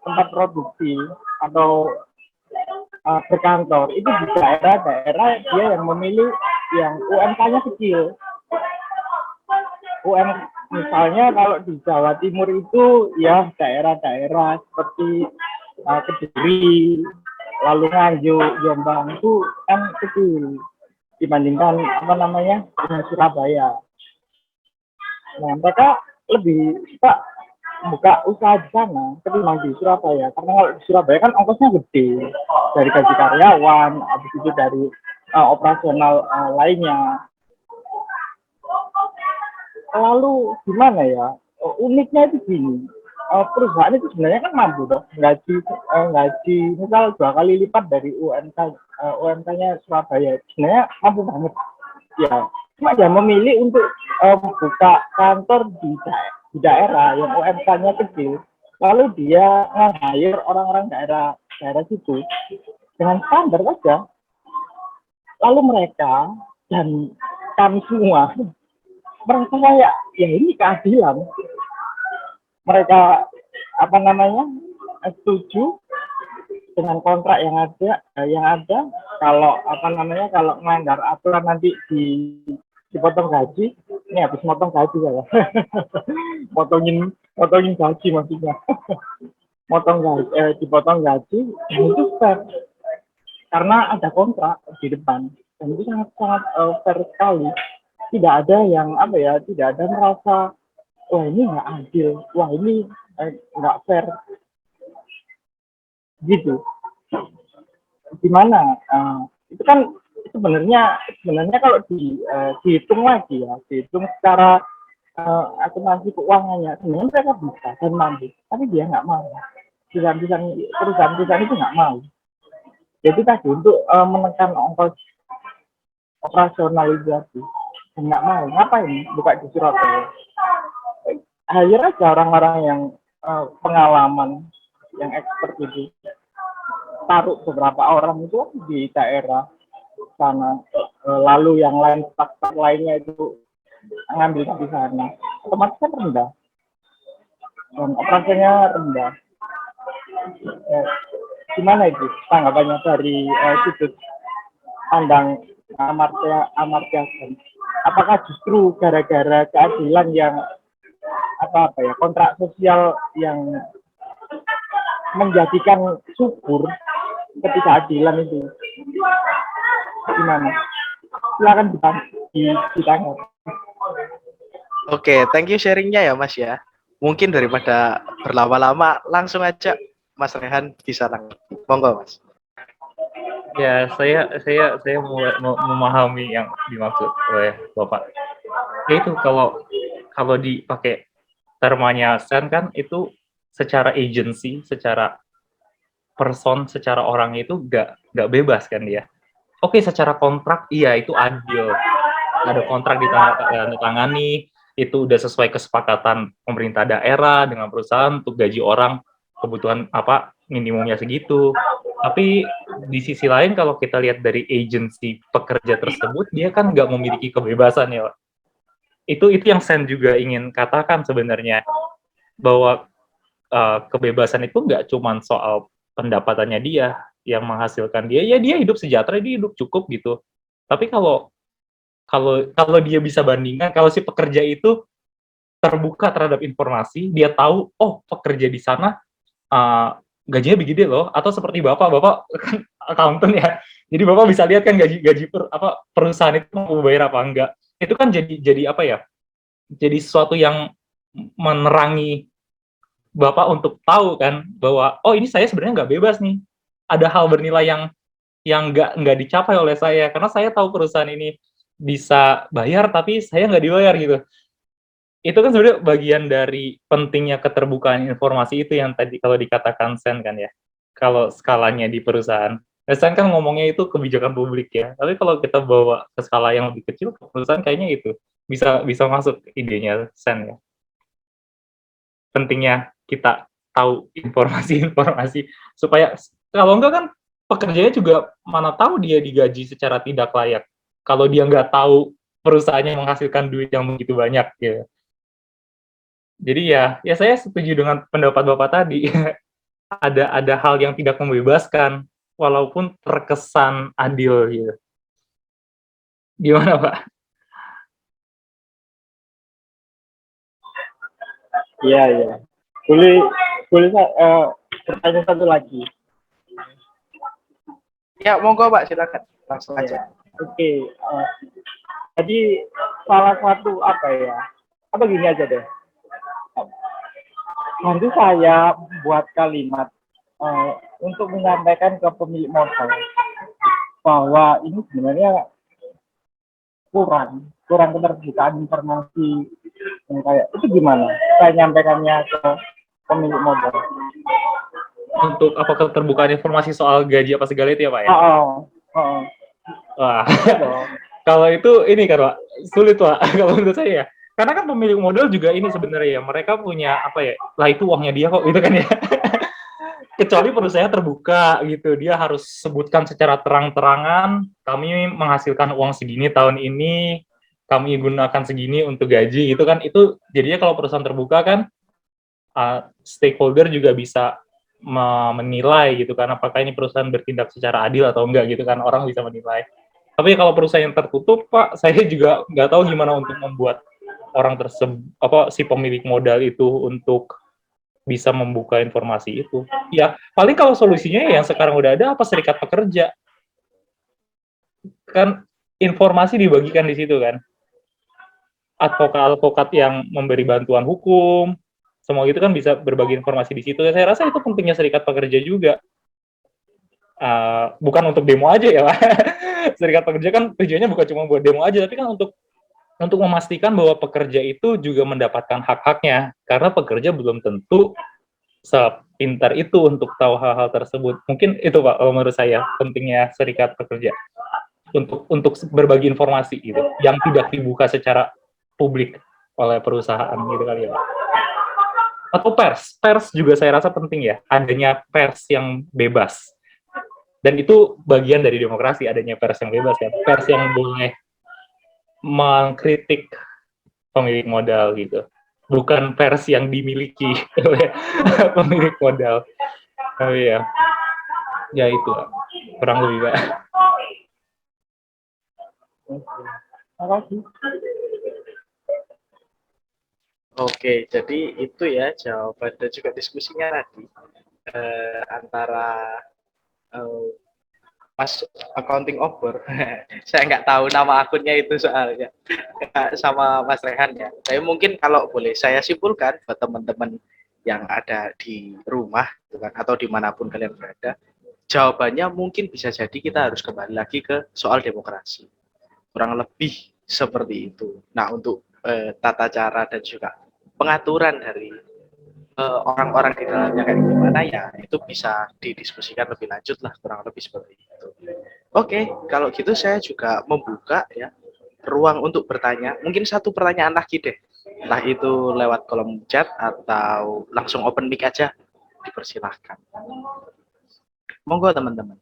tempat produksi atau berkantor itu di daerah-daerah dia yang memilih yang UMK-nya kecil. Misalnya kalau di Jawa Timur itu ya daerah-daerah seperti Kediri, lalu Nganjuk, Jombang itu kan kecil dibandingkan dengan Surabaya. Nah, mereka lebih suka buka usaha di sana ketimbang di Surabaya, karena kalau di Surabaya kan ongkosnya gede dari gaji karyawan, habis itu dari operasional lainnya. Lalu gimana ya, uniknya itu gini, perusahaan itu sebenarnya kan mampu dong gaji misal 2 kali lipat dari UMK-nya Surabaya, sebenarnya mampu banget ya, cuma dia memilih untuk buka kantor di daerah yang UMK-nya kecil, lalu dia nge-hire orang-orang daerah situ dengan standar saja, lalu mereka dan kami semua merasa kayak ya ini keadilan. Mereka setuju dengan kontrak yang ada kalau apa namanya kalau melanggar aturan nanti dipotong gaji, ini habis motong gaji ya. potongin gaji maksudnya. Dipotong gaji, dan itu fair karena ada kontrak di depan, dan itu sangat sangat fair sekali. Tidak ada yang tidak ada merasa wah ini nggak adil, wah ini nggak fair gitu. Gimana? Itu kan sebenarnya kalau dihitung lagi ya, dihitung secara akuntansi keuangannya, sebenarnya mereka bisa dan mampu, tapi dia nggak mau. Perusahaan-perusahaan itu nggak mau. Jadi tadi untuk menekan ongkos operasionalisasi, nggak mau. Ngapain buka di Surabaya? Hire aja orang-orang yang pengalaman, yang expert itu. Taruh beberapa orang itu di daerah sana, lalu yang lain staff lainnya itu ngambil di sana, otomatis kan rendah dan operasinya rendah. Gimana itu tanggapannya dari sudut pandang Amartya Sen? Apakah justru gara-gara keadilan yang kontrak sosial yang menjadikan subur ketidakadilan itu? Gimana? Silakan ditanggapi. Oke, thank you sharingnya ya Mas ya. Mungkin daripada berlama-lama, langsung aja Mas Rehan bisa tanggapi. Monggo Mas. Ya, saya memahami yang dimaksud oleh Bapak. Ya itu kalau dipakai termanya Sen kan itu secara agency, secara person, secara orang itu nggak bebas kan dia. Oke, secara kontrak iya itu adil. Ada kontrak ditandatangani, itu udah sesuai kesepakatan pemerintah daerah dengan perusahaan untuk gaji orang kebutuhan minimumnya segitu. Tapi di sisi lain kalau kita lihat dari agensi pekerja tersebut, dia kan nggak memiliki kebebasan ya. Itu yang Sen juga ingin katakan sebenarnya, bahwa kebebasan itu nggak cuma soal pendapatannya dia yang menghasilkan dia, ya dia hidup sejahtera, dia hidup cukup gitu. Tapi kalau dia bisa bandingkan, kalau si pekerja itu terbuka terhadap informasi, dia tahu, oh pekerja di sana gajinya begini loh, atau seperti bapak kan accountant ya, jadi bapak bisa lihat kan gaji perusahaan itu mau bayar apa enggak. Itu kan jadi apa ya? Jadi sesuatu yang menerangi bapak untuk tahu kan bahwa oh ini saya sebenarnya nggak bebas nih, ada hal bernilai yang nggak dicapai oleh saya karena saya tahu perusahaan ini bisa bayar tapi saya nggak dibayar gitu. Itu kan sebenarnya bagian dari pentingnya keterbukaan informasi itu yang tadi kalau dikatakan Sen kan ya, kalau skalanya di perusahaan. Sen kan ngomongnya itu kebijakan publik ya, tapi kalau kita bawa ke skala yang lebih kecil ke perusahaan kayaknya itu bisa masuk idenya Sen ya. Pentingnya kita tahu informasi supaya kalau enggak kan pekerjanya juga mana tahu dia digaji secara tidak layak kalau dia nggak tahu perusahaannya menghasilkan duit yang begitu banyak gitu. Jadi ya saya setuju dengan pendapat Bapak tadi. ada hal yang tidak membebaskan walaupun terkesan adil gitu. Gimana Pak? Iya. Boleh bertanya satu lagi. Ya, monggo Pak, silakan. Langsung aja. Oke. Jadi salah satu gini aja deh. Nanti saya buat kalimat untuk menyampaikan ke pemilik modal bahwa ini sebenarnya kurang keterbukaan informasi yang kayak itu. Gimana saya nyampaikannya ke pemilik modal? Untuk apa keterbukaan informasi soal gaji apa segala itu ya Pak ya? Wah, kalau itu ini kan Pak, sulit Pak kalau menurut saya ya. Karena kan pemilik modal juga ini sebenarnya ya, mereka punya lah itu uangnya dia kok gitu kan ya. Kecuali perusahaan terbuka gitu, dia harus sebutkan secara terang-terangan, kami menghasilkan uang segini tahun ini, kami gunakan segini untuk gaji gitu kan. Itu jadinya kalau perusahaan terbuka kan stakeholder juga bisa menilai gitu kan, apakah ini perusahaan bertindak secara adil atau enggak gitu kan, orang bisa menilai. Tapi kalau perusahaan yang tertutup, Pak, saya juga nggak tahu gimana untuk membuat orang tersebut, si pemilik modal itu untuk bisa membuka informasi itu. Ya, paling kalau solusinya yang sekarang udah ada, apa serikat pekerja. Kan informasi dibagikan di situ kan. Advokat-advokat yang memberi bantuan hukum, semua itu kan bisa berbagi informasi di situ. Saya rasa itu pentingnya serikat pekerja juga. Bukan untuk demo aja ya, Pak. Serikat pekerja kan tujuannya bukan cuma buat demo aja, tapi kan untuk memastikan bahwa pekerja itu juga mendapatkan hak-haknya, karena pekerja belum tentu sepintar itu untuk tahu hal-hal tersebut. Mungkin itu, Pak, menurut saya pentingnya serikat pekerja untuk berbagi informasi gitu, yang tidak dibuka secara publik oleh perusahaan gitu kali ya, Pak. Atau pers juga saya rasa penting ya, adanya pers yang bebas. Dan itu bagian dari demokrasi, adanya pers yang bebas ya, pers yang boleh mengkritik pemilik modal gitu, bukan pers yang dimiliki oleh pemilik modal. Tapi ya itu kurang lebih, Pak. Oke, jadi itu ya jawaban dan juga diskusinya tadi antara Mas Accounting Over. Saya nggak tahu nama akunnya itu soalnya sama Mas Rehan ya. Tapi mungkin kalau boleh saya simpulkan buat teman-teman yang ada di rumah gitu kan, atau dimanapun kalian berada, jawabannya mungkin bisa jadi kita harus kembali lagi ke soal demokrasi. Kurang lebih seperti itu. Nah, untuk tata cara dan juga pengaturan dari orang-orang di dalamnya kayak gimana ya, itu bisa didiskusikan lebih lanjut lah, kurang lebih seperti itu. Oke, kalau gitu saya juga membuka ya ruang untuk bertanya. Mungkin satu pertanyaan lagi deh, entah itu lewat kolom chat atau langsung open mic aja, dipersilahkan. Monggo teman-teman.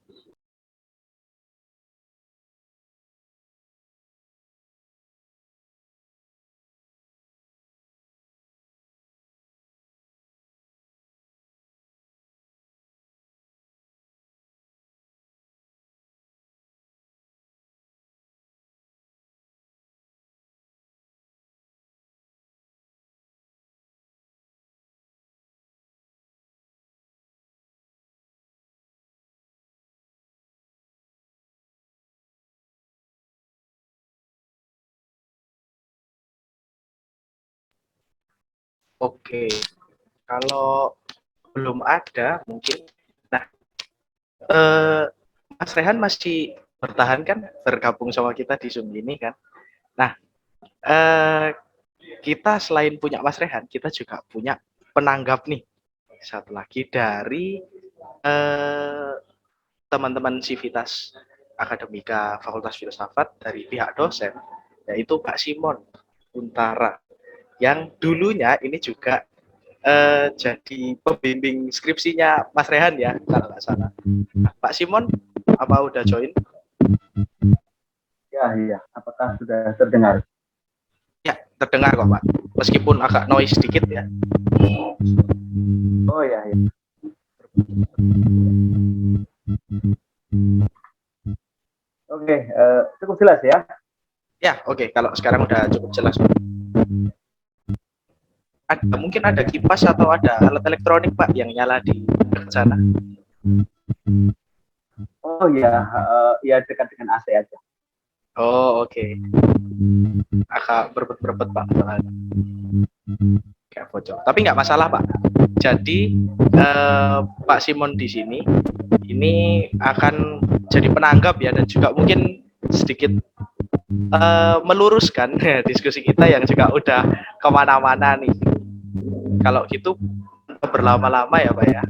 Oke, kalau belum ada mungkin. Nah, Mas Rehan masih bertahan kan bergabung sama kita di Zoom ini kan. Nah, kita selain punya Mas Rehan, kita juga punya penanggap nih. Satu lagi dari teman-teman Civitas Akademika Fakultas Filsafat dari pihak dosen, yaitu Pak Simon Untara, yang dulunya ini juga jadi pembimbing skripsinya Mas Rehan ya, kalau nggak salah. Nah, Pak Simon, apa udah join? Ya, apakah sudah terdengar? Ya, terdengar kok Pak, meskipun agak noise sedikit ya. Oh ya. Oke, cukup jelas ya? Ya, oke. Kalau sekarang udah cukup jelas. Mungkin ada kipas atau ada alat elektronik Pak yang nyala di dekat sana. Oh ya, ya dekat dengan AC aja. Oh oke. Agak berbet-berbet Pak. Kayak bocor. Tapi nggak masalah Pak. Jadi Pak Simon di sini ini akan jadi penanggap ya, dan juga mungkin sedikit meluruskan diskusi kita yang juga udah kemana-mana nih. Kalau gitu berlama-lama ya Pak ya.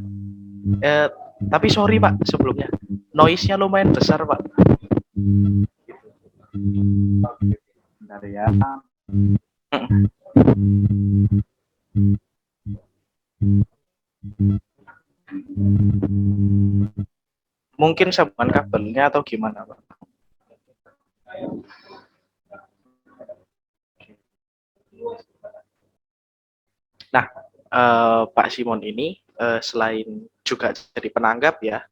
Tapi sorry Pak sebelumnya, noise-nya lumayan besar Pak. Bentar ya. Mungkin sambungan kabelnya atau gimana Pak? Nah, Pak Simon ini selain juga jadi penanggap ya,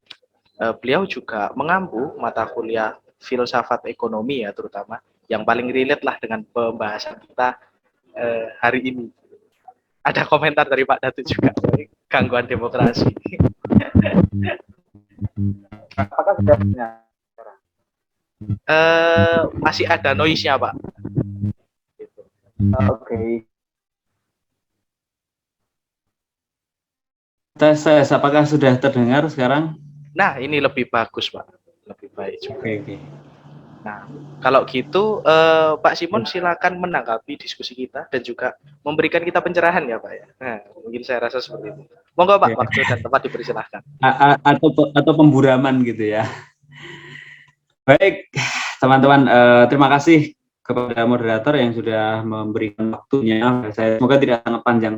beliau juga mengampu mata kuliah filsafat ekonomi ya terutama, yang paling relate lah dengan pembahasan kita hari ini. Ada komentar dari Pak Datu juga, gangguan demokrasi. Apakah sudah punya? Masih ada noise-nya Pak. Gitu. Oke. Tes, apakah sudah terdengar sekarang? Nah ini lebih bagus Pak, lebih baik juga. Oke. Nah kalau gitu Pak Simon silakan menanggapi diskusi kita dan juga memberikan kita pencerahan ya Pak ya. Nah, mungkin saya rasa seperti itu. Monggo Pak, waktu dan tempat dipersilahkan. Atau pemburaman gitu ya. Baik, teman-teman, terima kasih kepada moderator yang sudah memberikan waktunya. Saya semoga tidak sangat panjang.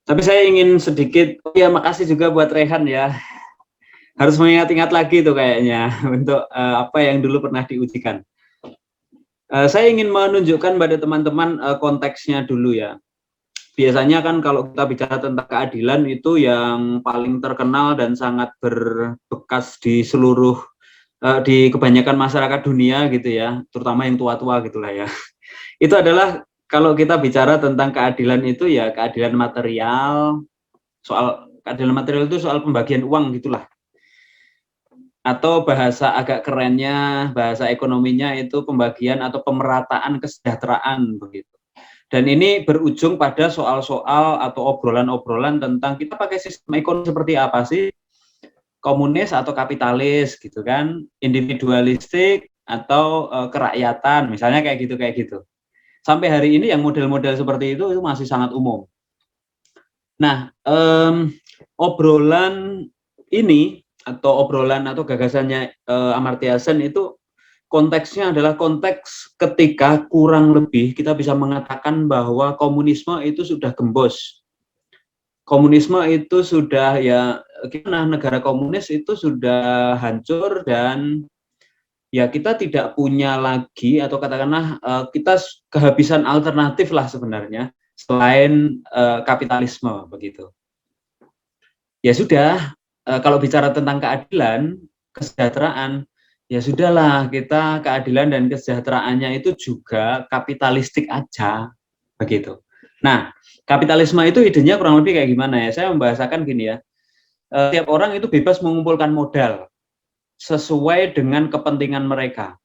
Tapi saya ingin sedikit, makasih juga buat Rehan ya. Harus mengingat-ingat lagi tuh kayaknya untuk apa yang dulu pernah diujikan. Saya ingin menunjukkan pada teman-teman konteksnya dulu ya. Biasanya kan kalau kita bicara tentang keadilan itu yang paling terkenal dan sangat berbekas di seluruh di kebanyakan masyarakat dunia gitu ya, terutama yang tua-tua gitulah ya. Itu adalah kalau kita bicara tentang keadilan itu ya keadilan material, soal keadilan material itu soal pembagian uang gitulah. Atau bahasa agak kerennya, bahasa ekonominya itu pembagian atau pemerataan kesejahteraan begitu. Dan ini berujung pada soal-soal atau obrolan-obrolan tentang kita pakai sistem ekonomi seperti apa sih? Komunis atau kapitalis gitu kan, individualistik atau kerakyatan, misalnya kayak gitu. Sampai hari ini yang model-model seperti itu masih sangat umum. Nah, obrolan ini atau obrolan atau gagasannya Amartya Sen itu konteksnya adalah konteks ketika kurang lebih kita bisa mengatakan bahwa komunisme itu sudah gembos. Komunisme itu sudah ya, negara komunis itu sudah hancur dan ya kita tidak punya lagi atau katakanlah kita kehabisan alternatif lah sebenarnya selain kapitalisme begitu. Ya sudah, kalau bicara tentang keadilan, kesejahteraan, ya sudahlah kita keadilan dan kesejahteraannya itu juga kapitalistik aja begitu. Nah, kapitalisme itu idenya kurang lebih kayak gimana ya? Saya membahasakan gini ya, tiap orang itu bebas mengumpulkan modal sesuai dengan kepentingan mereka.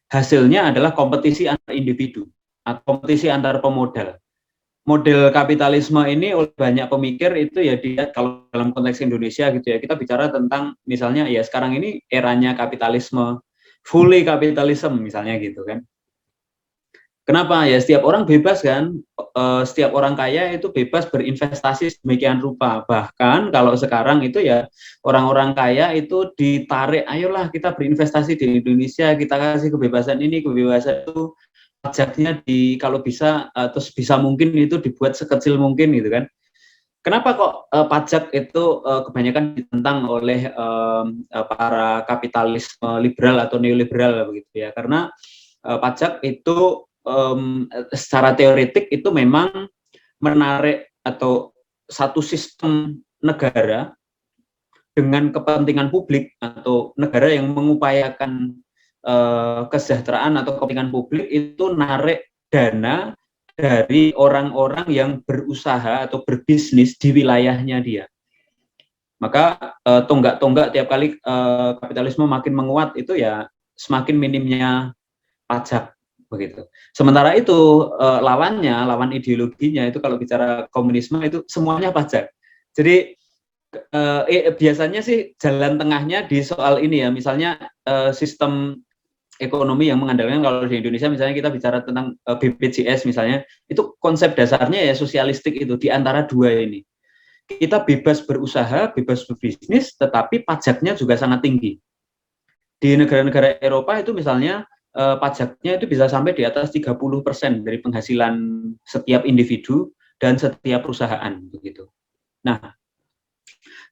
Hasilnya adalah kompetisi antar individu atau kompetisi antar pemodal. Model kapitalisme ini oleh banyak pemikir itu ya dia kalau dalam konteks Indonesia gitu ya, kita bicara tentang misalnya ya sekarang ini eranya kapitalisme, fully capitalism misalnya gitu kan. Kenapa? Ya setiap orang bebas kan, setiap orang kaya itu bebas berinvestasi sedemikian rupa. Bahkan kalau sekarang itu ya orang-orang kaya itu ditarik, ayolah kita berinvestasi di Indonesia, kita kasih kebebasan ini, kebebasan itu, pajaknya kalau bisa terus bisa mungkin itu dibuat sekecil mungkin gitu kan. Kenapa kok pajak itu kebanyakan ditentang oleh para kapitalisme liberal atau neoliberal begitu ya? Karena pajak itu secara teoretik itu memang menarik atau satu sistem negara dengan kepentingan publik atau negara yang mengupayakan kesejahteraan atau kepentingan publik itu narik dana dari orang-orang yang berusaha atau berbisnis di wilayahnya dia. Maka tonggak-tonggak tiap kali kapitalisme makin menguat itu ya semakin minimnya pajak begitu. Sementara itu lawan ideologinya itu kalau bicara komunisme itu semuanya pajak. Jadi biasanya sih jalan tengahnya di soal ini ya, misalnya sistem ekonomi yang mengandalkan kalau di Indonesia misalnya kita bicara tentang BPJS misalnya, itu konsep dasarnya ya sosialistik itu di antara dua ini. Kita bebas berusaha, bebas berbisnis, tetapi pajaknya juga sangat tinggi. Di negara-negara Eropa itu misalnya pajaknya itu bisa sampai di atas 30% dari penghasilan setiap individu dan setiap perusahaan begitu. Nah,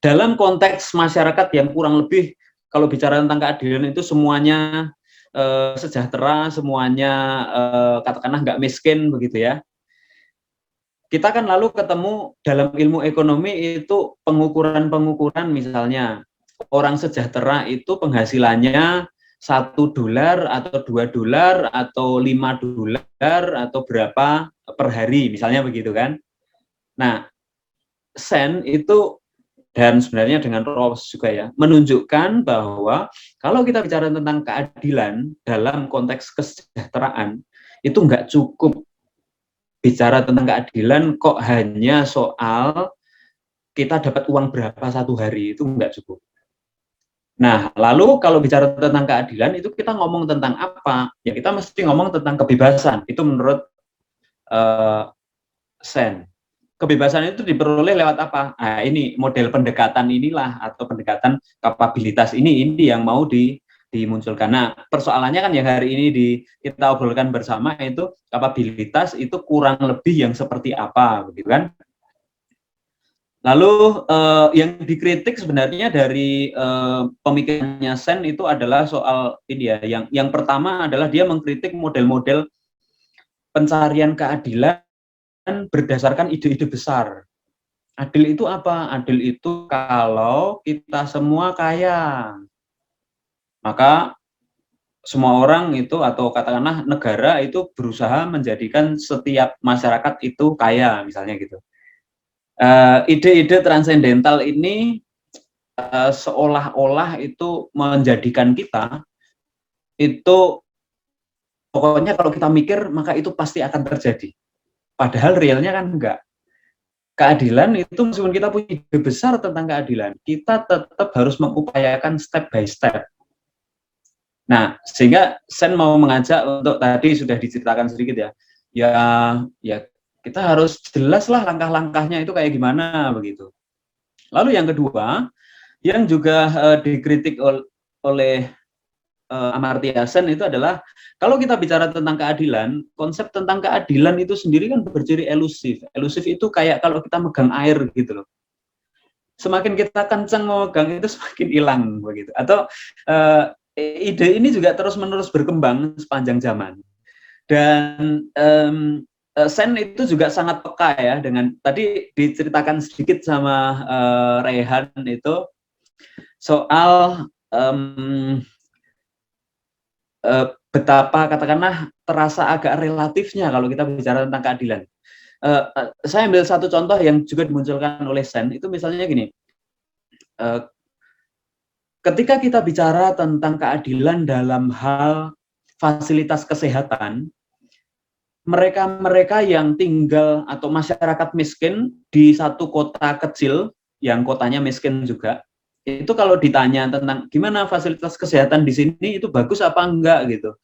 dalam konteks masyarakat yang kurang lebih kalau bicara tentang keadilan itu semuanya sejahtera, semuanya katakanlah nggak miskin begitu ya. kita kan lalu ketemu dalam ilmu ekonomi itu pengukuran-pengukuran, misalnya orang sejahtera itu penghasilannya $1 atau $2 atau $5 atau berapa per hari, misalnya begitu kan. Nah, Sen itu, dan sebenarnya dengan Rawls juga ya, menunjukkan bahwa kalau kita bicara tentang keadilan dalam konteks kesejahteraan, itu nggak cukup bicara tentang keadilan kok hanya soal kita dapat uang berapa satu hari, itu nggak cukup. Nah, lalu kalau bicara tentang keadilan, itu kita ngomong tentang apa? Ya kita mesti ngomong tentang kebebasan, itu menurut Sen. Kebebasan itu diperoleh lewat apa? Nah, ini model pendekatan inilah, atau pendekatan kapabilitas ini yang mau dimunculkan. Nah, persoalannya kan yang hari ini kita obrolkan bersama itu kapabilitas itu kurang lebih yang seperti apa, begitu kan? Lalu yang dikritik sebenarnya dari pemikirannya Sen itu adalah soal ini ya, yang pertama adalah dia mengkritik model-model pencarian keadilan berdasarkan ide-ide besar. Adil itu apa? Adil itu kalau kita semua kaya, maka semua orang itu, atau katakanlah negara itu berusaha menjadikan setiap masyarakat itu kaya, misalnya gitu. Ide-ide transendental ini seolah-olah itu menjadikan kita itu pokoknya kalau kita mikir maka itu pasti akan terjadi. Padahal realnya kan enggak. Keadilan itu meskipun kita punya ide besar tentang keadilan, kita tetap harus mengupayakan step by step. Nah, sehingga Sen mau mengajak untuk, tadi sudah diceritakan sedikit ya kita harus jelas lah langkah-langkahnya itu kayak gimana begitu. Lalu yang kedua, yang juga dikritik oleh Amartya Sen itu adalah kalau kita bicara tentang keadilan, konsep tentang keadilan itu sendiri kan berciri elusif. Elusif itu kayak kalau kita megang air gitu loh. Semakin kita kencang memegang itu semakin hilang begitu. Atau ide ini juga terus-menerus berkembang sepanjang zaman. Dan Sen itu juga sangat peka ya dengan tadi diceritakan sedikit sama Rehan itu soal betapa katakanlah terasa agak relatifnya kalau kita bicara tentang keadilan. Saya ambil satu contoh yang juga dimunculkan oleh Sen, itu misalnya gini, ketika kita bicara tentang keadilan dalam hal fasilitas kesehatan, mereka-mereka yang tinggal atau masyarakat miskin di satu kota kecil, yang kotanya miskin juga, itu kalau ditanya tentang gimana fasilitas kesehatan di sini itu bagus apa enggak gitu,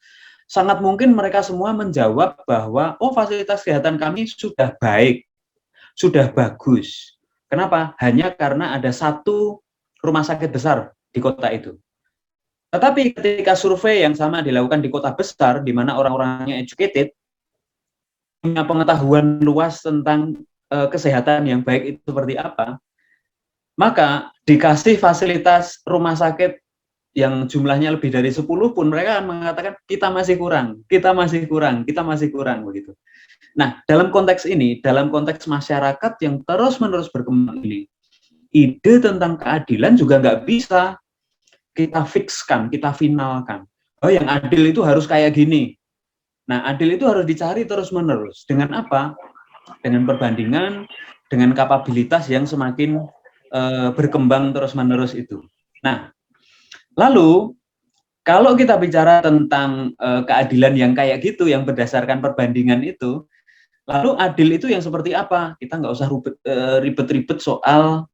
sangat mungkin mereka semua menjawab bahwa fasilitas kesehatan kami sudah baik, sudah bagus. Kenapa? Hanya karena ada satu rumah sakit besar di kota itu. Tetapi ketika survei yang sama dilakukan di kota besar, di mana orang-orangnya educated, punya pengetahuan luas tentang kesehatan yang baik itu seperti apa, maka dikasih fasilitas rumah sakit yang jumlahnya lebih dari 10 pun mereka akan mengatakan kita masih kurang begitu. Nah, dalam konteks ini, dalam konteks masyarakat yang terus-menerus berkembang ini, ide tentang keadilan juga nggak bisa kita fikskan, kita finalkan. Oh, yang adil itu harus kayak gini. Nah, adil itu harus dicari terus-menerus. Dengan apa? Dengan perbandingan, dengan kapabilitas yang semakin berkembang terus-menerus itu. Nah, lalu kalau kita bicara tentang keadilan yang kayak gitu, yang berdasarkan perbandingan itu, lalu adil itu yang seperti apa? Kita nggak usah ribet-ribet soal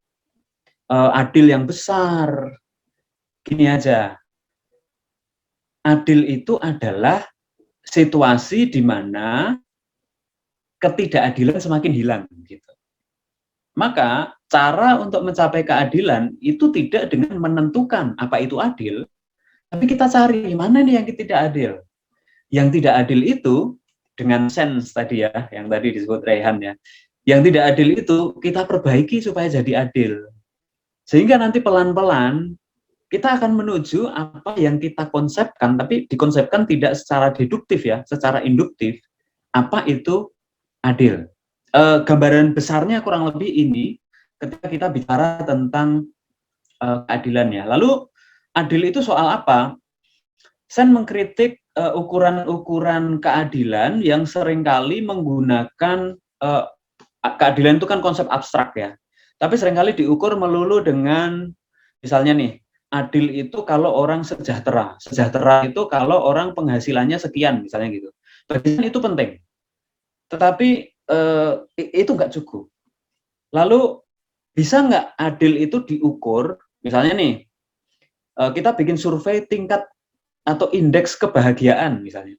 adil yang besar. Gini aja, adil itu adalah situasi di mana ketidakadilan semakin hilang. Gitu. Maka cara untuk mencapai keadilan itu tidak dengan menentukan apa itu adil, tapi kita cari mana nih yang tidak adil. Yang tidak adil itu dengan sense tadi ya, yang tadi disebut Rehan ya. Yang tidak adil itu kita perbaiki supaya jadi adil. Sehingga nanti pelan-pelan kita akan menuju apa yang kita konsepkan, tapi dikonsepkan tidak secara deduktif ya, secara induktif. Apa itu adil? gambaran besarnya kurang lebih ini ketika kita bicara tentang keadilan ya. Lalu adil itu soal apa? Sen mengkritik ukuran-ukuran keadilan yang seringkali menggunakan keadilan itu kan konsep abstrak ya. Tapi seringkali diukur melulu dengan misalnya nih, adil itu kalau orang sejahtera. Sejahtera itu kalau orang penghasilannya sekian misalnya gitu. Bagi saya itu penting. Tetapi itu nggak cukup. Lalu bisa nggak adil itu diukur? Misalnya nih, kita bikin survei tingkat atau indeks kebahagiaan misalnya.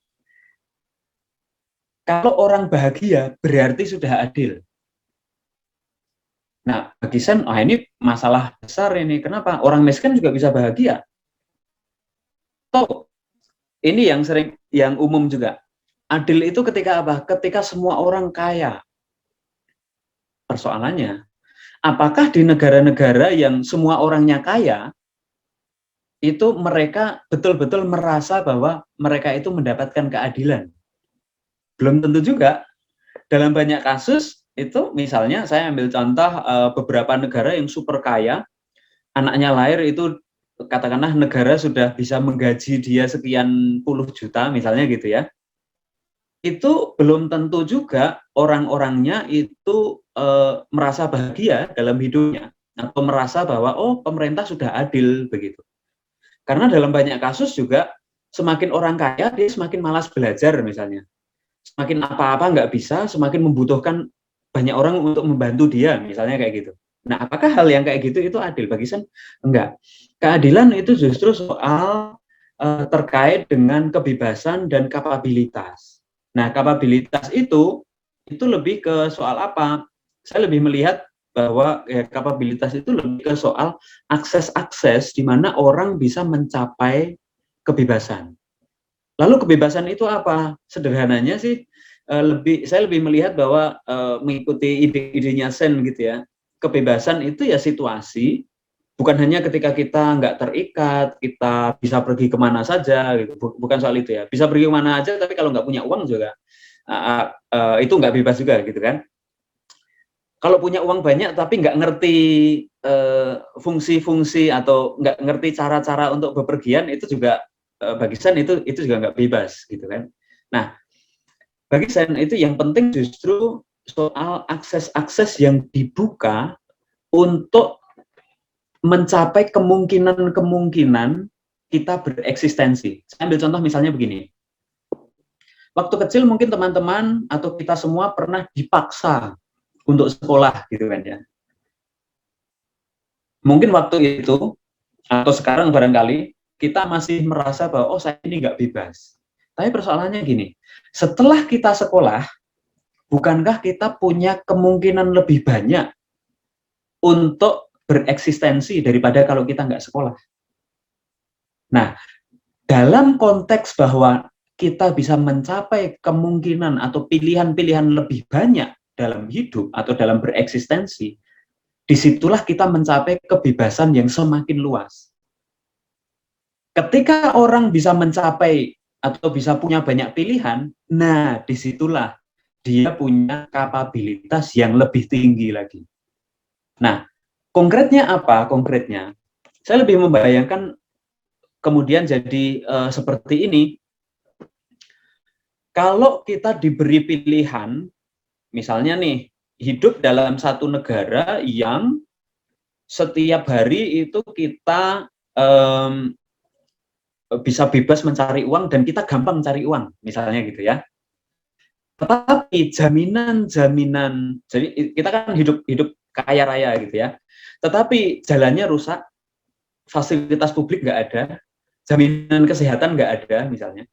Kalau orang bahagia berarti sudah adil. Nah, bagi Sen, ini masalah besar ini. Kenapa? Orang miskin juga bisa bahagia. Toh, ini yang sering, yang umum juga. Adil itu ketika apa? Ketika semua orang kaya. Persoalannya, apakah di negara-negara yang semua orangnya kaya, itu mereka betul-betul merasa bahwa mereka itu mendapatkan keadilan? Belum tentu juga. Dalam banyak kasus, itu misalnya saya ambil contoh beberapa negara yang super kaya, anaknya lahir itu katakanlah negara sudah bisa menggaji dia sekian puluh juta misalnya gitu ya. Itu belum tentu juga orang-orangnya itu merasa bahagia dalam hidupnya atau merasa bahwa oh pemerintah sudah adil begitu. Karena dalam banyak kasus juga semakin orang kaya dia semakin malas belajar misalnya. Semakin apa-apa nggak bisa, semakin membutuhkan banyak orang untuk membantu dia, misalnya kayak gitu. Nah, apakah hal yang kayak gitu itu adil? Bagi Sen, enggak. Keadilan itu justru soal terkait dengan kebebasan dan kapabilitas. Nah, kapabilitas itu lebih ke soal apa? Saya lebih melihat bahwa kapabilitas itu lebih ke soal akses-akses di mana orang bisa mencapai kebebasan. Lalu kebebasan itu apa? Sederhananya sih saya lebih melihat bahwa mengikuti ide-idenya Sen gitu ya. Kebebasan itu ya situasi, bukan hanya ketika kita nggak terikat, kita bisa pergi kemana saja gitu. Bukan soal itu ya. Bisa pergi kemana aja, tapi kalau nggak punya uang juga itu nggak bebas juga gitu kan. Kalau punya uang banyak tapi nggak ngerti fungsi-fungsi atau nggak ngerti cara-cara untuk bepergian, itu juga bagi Sen itu juga nggak bebas gitu kan. Nah, bagi Sen itu yang penting justru soal akses-akses yang dibuka untuk mencapai kemungkinan-kemungkinan kita bereksistensi. Saya ambil contoh misalnya begini. Waktu kecil mungkin teman-teman atau kita semua pernah dipaksa untuk sekolah gitu kan ya. Mungkin waktu itu atau sekarang barangkali kita masih merasa bahwa oh saya ini nggak bebas. Tapi persoalannya gini, setelah kita sekolah, bukankah kita punya kemungkinan lebih banyak untuk bereksistensi daripada kalau kita nggak sekolah? Nah, dalam konteks bahwa kita bisa mencapai kemungkinan atau pilihan-pilihan lebih banyak dalam hidup atau dalam bereksistensi, disitulah kita mencapai kebebasan yang semakin luas. Ketika orang bisa mencapai atau bisa punya banyak pilihan, nah disitulah dia punya kapabilitas yang lebih tinggi lagi. Nah, konkretnya apa? Konkretnya, saya lebih membayangkan kemudian jadi seperti ini. Kalau kita diberi pilihan, misalnya nih, hidup dalam satu negara yang setiap hari itu kita bisa bebas mencari uang dan kita gampang mencari uang, misalnya gitu ya. Tetapi jaminan-jaminan, jadi kita kan hidup kaya raya gitu ya. Tetapi jalannya rusak, fasilitas publik nggak ada, jaminan kesehatan nggak ada, misalnya.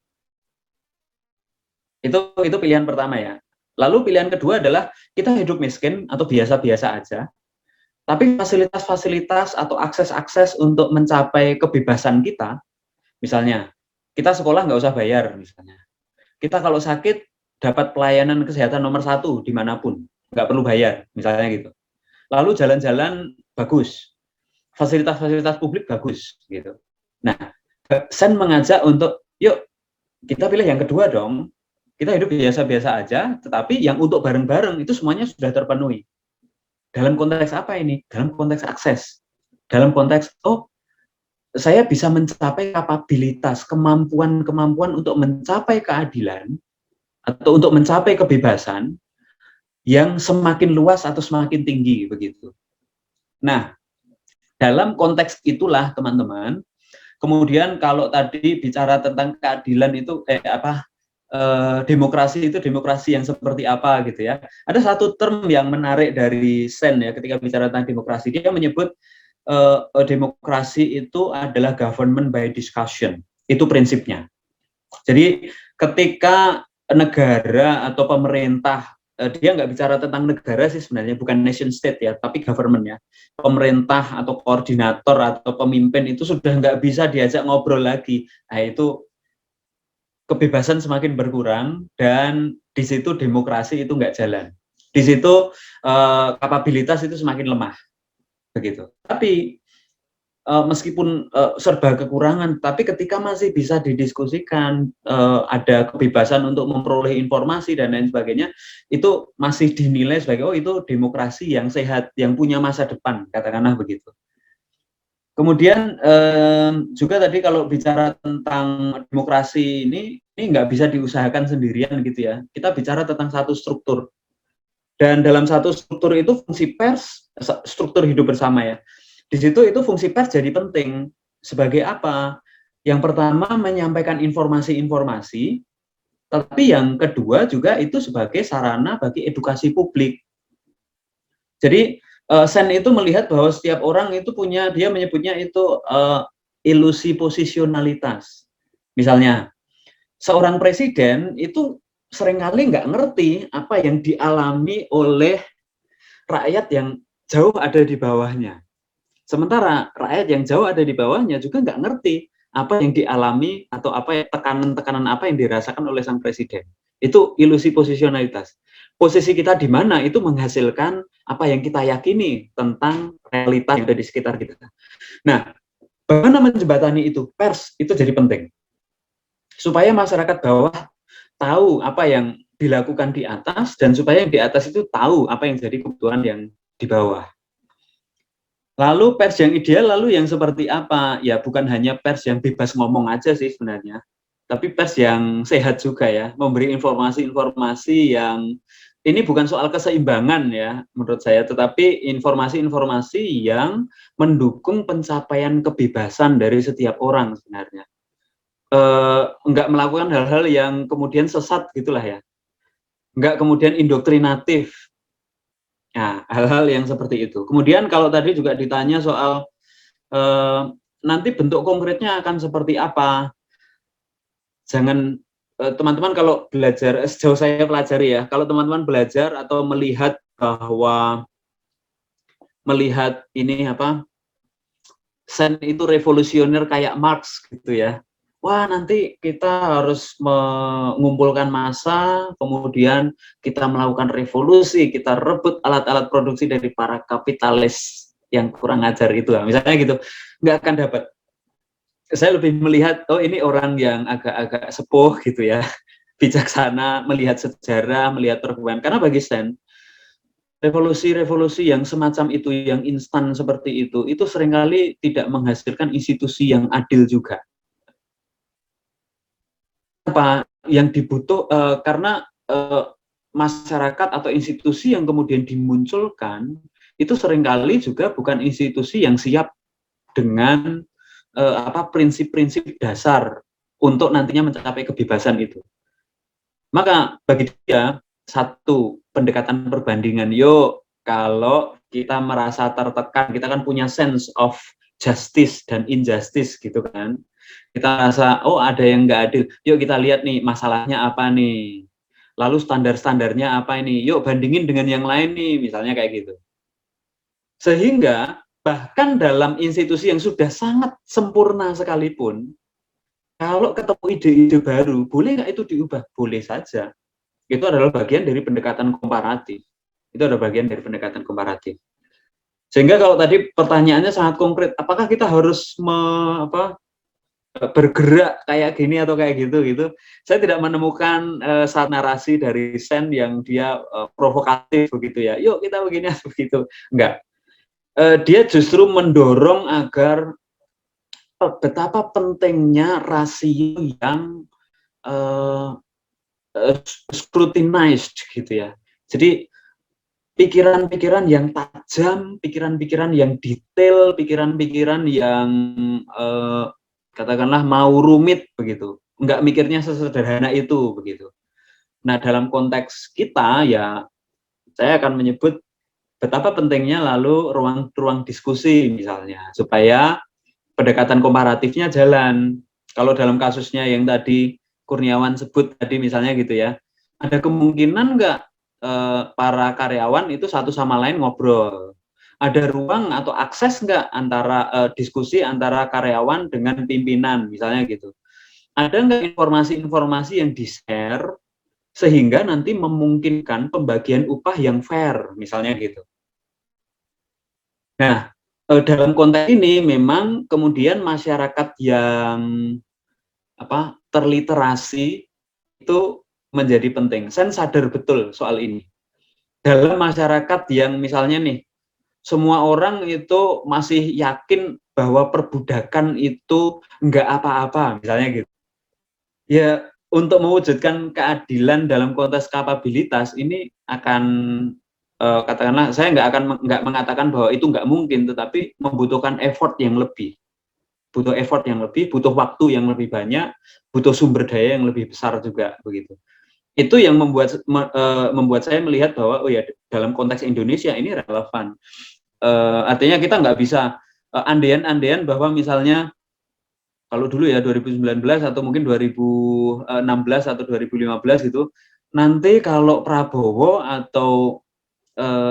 Itu pilihan pertama ya. Lalu pilihan kedua adalah kita hidup miskin atau biasa-biasa aja, tapi fasilitas-fasilitas atau akses-akses untuk mencapai kebebasan kita, misalnya kita sekolah nggak usah bayar, misalnya. Kita kalau sakit dapat pelayanan kesehatan nomor 1 dimanapun, nggak perlu bayar, misalnya gitu. Lalu jalan-jalan bagus, fasilitas-fasilitas publik bagus, gitu. Nah, Sen mengajak untuk, yuk kita pilih yang kedua dong. Kita hidup biasa-biasa aja, tetapi yang untuk bareng-bareng itu semuanya sudah terpenuhi. Dalam konteks apa ini? Dalam konteks akses. Dalam konteks, oh, saya bisa mencapai kapabilitas, kemampuan untuk mencapai keadilan, atau untuk mencapai kebebasan yang semakin luas atau semakin tinggi, begitu. Nah, dalam konteks itulah, teman-teman, kemudian kalau tadi bicara tentang keadilan itu, demokrasi itu demokrasi yang seperti apa gitu ya. Ada satu term yang menarik dari Sen ya ketika bicara tentang demokrasi. Dia menyebut demokrasi itu adalah government by discussion. Itu prinsipnya. Jadi ketika negara atau pemerintah, dia nggak bicara tentang negara sih sebenarnya, bukan nation state ya, tapi government ya. Pemerintah atau koordinator atau pemimpin itu sudah nggak bisa diajak ngobrol lagi. Nah itu kebebasan semakin berkurang dan di situ demokrasi itu nggak jalan. Di situ kapabilitas itu semakin lemah, begitu. Tapi meskipun serba kekurangan, tapi ketika masih bisa didiskusikan, ada kebebasan untuk memperoleh informasi dan lain sebagainya, itu masih dinilai sebagai oh itu demokrasi yang sehat, yang punya masa depan, katakanlah begitu. Kemudian juga tadi kalau bicara tentang demokrasi ini nggak bisa diusahakan sendirian gitu ya. Kita bicara tentang satu struktur. Dan dalam satu struktur itu fungsi pers, struktur hidup bersama ya. Di situ itu fungsi pers jadi penting. Sebagai apa? Yang pertama menyampaikan informasi-informasi, tapi yang kedua juga itu sebagai sarana bagi edukasi publik. Jadi Sen itu melihat bahwa setiap orang itu punya, dia menyebutnya itu ilusi posisionalitas. Misalnya, seorang presiden itu seringkali nggak ngerti apa yang dialami oleh rakyat yang jauh ada di bawahnya. Sementara rakyat yang jauh ada di bawahnya juga nggak ngerti apa yang dialami atau apa tekanan-tekanan apa yang dirasakan oleh sang presiden. Itu ilusi posisionalitas. Posisi kita di mana itu menghasilkan apa yang kita yakini tentang realitas yang ada di sekitar kita. Nah, bagaimana menjembatani itu? Pers itu jadi penting. Supaya masyarakat bawah tahu apa yang dilakukan di atas dan supaya yang di atas itu tahu apa yang jadi kebutuhan yang di bawah. Lalu pers yang ideal lalu yang seperti apa? Ya bukan hanya pers yang bebas ngomong aja sih sebenarnya. Tapi pers yang sehat juga ya, memberi informasi-informasi yang ini bukan soal keseimbangan ya menurut saya, tetapi informasi-informasi yang mendukung pencapaian kebebasan dari setiap orang sebenarnya. Enggak melakukan hal-hal yang kemudian sesat gitulah ya. Enggak kemudian indoktrinatif. Nah, hal-hal yang seperti itu. Kemudian kalau tadi juga ditanya soal nanti bentuk konkretnya akan seperti apa. Jangan teman-teman kalau belajar, sejauh saya pelajari ya, kalau teman-teman belajar atau melihat bahwa ini apa, Sen itu revolusioner kayak Marx gitu ya, wah nanti kita harus mengumpulkan massa, kemudian kita melakukan revolusi, kita rebut alat-alat produksi dari para kapitalis yang kurang ajar itu, misalnya gitu, nggak akan dapat. Saya lebih melihat, oh ini orang yang agak-agak sepuh gitu ya, bijaksana, melihat sejarah, melihat perkembangan. Karena bagi Sen, revolusi-revolusi yang semacam itu, yang instan seperti itu seringkali tidak menghasilkan institusi yang adil juga. Apa yang karena masyarakat atau institusi yang kemudian dimunculkan, itu seringkali juga bukan institusi yang siap dengan prinsip-prinsip dasar untuk nantinya mencapai kebebasan itu. Maka bagi dia satu pendekatan perbandingan, yuk kalau kita merasa tertekan, kita kan punya sense of justice dan injustice gitu kan. Kita rasa oh ada yang nggak adil, yuk kita lihat nih masalahnya apa nih. Lalu standar-standarnya apa ini, yuk bandingin dengan yang lain nih, misalnya kayak gitu. Sehingga bahkan dalam institusi yang sudah sangat sempurna sekalipun, kalau ketemu ide-ide baru, boleh nggak itu diubah? Boleh saja. Itu adalah bagian dari pendekatan komparatif. Itu adalah bagian dari pendekatan komparatif. Sehingga kalau tadi pertanyaannya sangat konkret, apakah kita harus bergerak kayak gini atau kayak gitu gitu. Saya tidak menemukan saat narasi dari Sen yang dia provokatif begitu ya. Yuk kita begini atau begitu. Enggak. Dia justru mendorong agar betapa pentingnya rasio yang scrutinized gitu ya. Jadi pikiran-pikiran yang tajam, pikiran-pikiran yang detail, pikiran-pikiran yang katakanlah mau rumit begitu, nggak mikirnya sesederhana itu begitu. Nah dalam konteks kita ya saya akan menyebut betapa pentingnya lalu ruang diskusi misalnya supaya pendekatan komparatifnya jalan. Kalau dalam kasusnya yang tadi Kurniawan sebut tadi misalnya gitu ya, ada kemungkinan nggak para karyawan itu satu sama lain ngobrol? Ada ruang atau akses nggak antara diskusi antara karyawan dengan pimpinan misalnya gitu? Ada nggak informasi-informasi yang di-share sehingga nanti memungkinkan pembagian upah yang fair misalnya gitu? Nah, dalam konteks ini memang kemudian masyarakat yang terliterasi itu menjadi penting. Saya sadar betul soal ini. Dalam masyarakat yang misalnya nih, semua orang itu masih yakin bahwa perbudakan itu enggak apa-apa, misalnya gitu. Ya, untuk mewujudkan keadilan dalam konteks kapabilitas ini akan katakanlah saya nggak mengatakan bahwa itu nggak mungkin, tetapi membutuhkan effort yang lebih. Butuh effort yang lebih, butuh waktu yang lebih banyak, butuh sumber daya yang lebih besar juga begitu. Itu yang membuat saya melihat bahwa oh ya dalam konteks Indonesia ini relevan. Artinya kita nggak bisa andean-andean bahwa misalnya kalau dulu ya 2019 atau mungkin 2016 atau 2015 gitu, nanti kalau Prabowo atau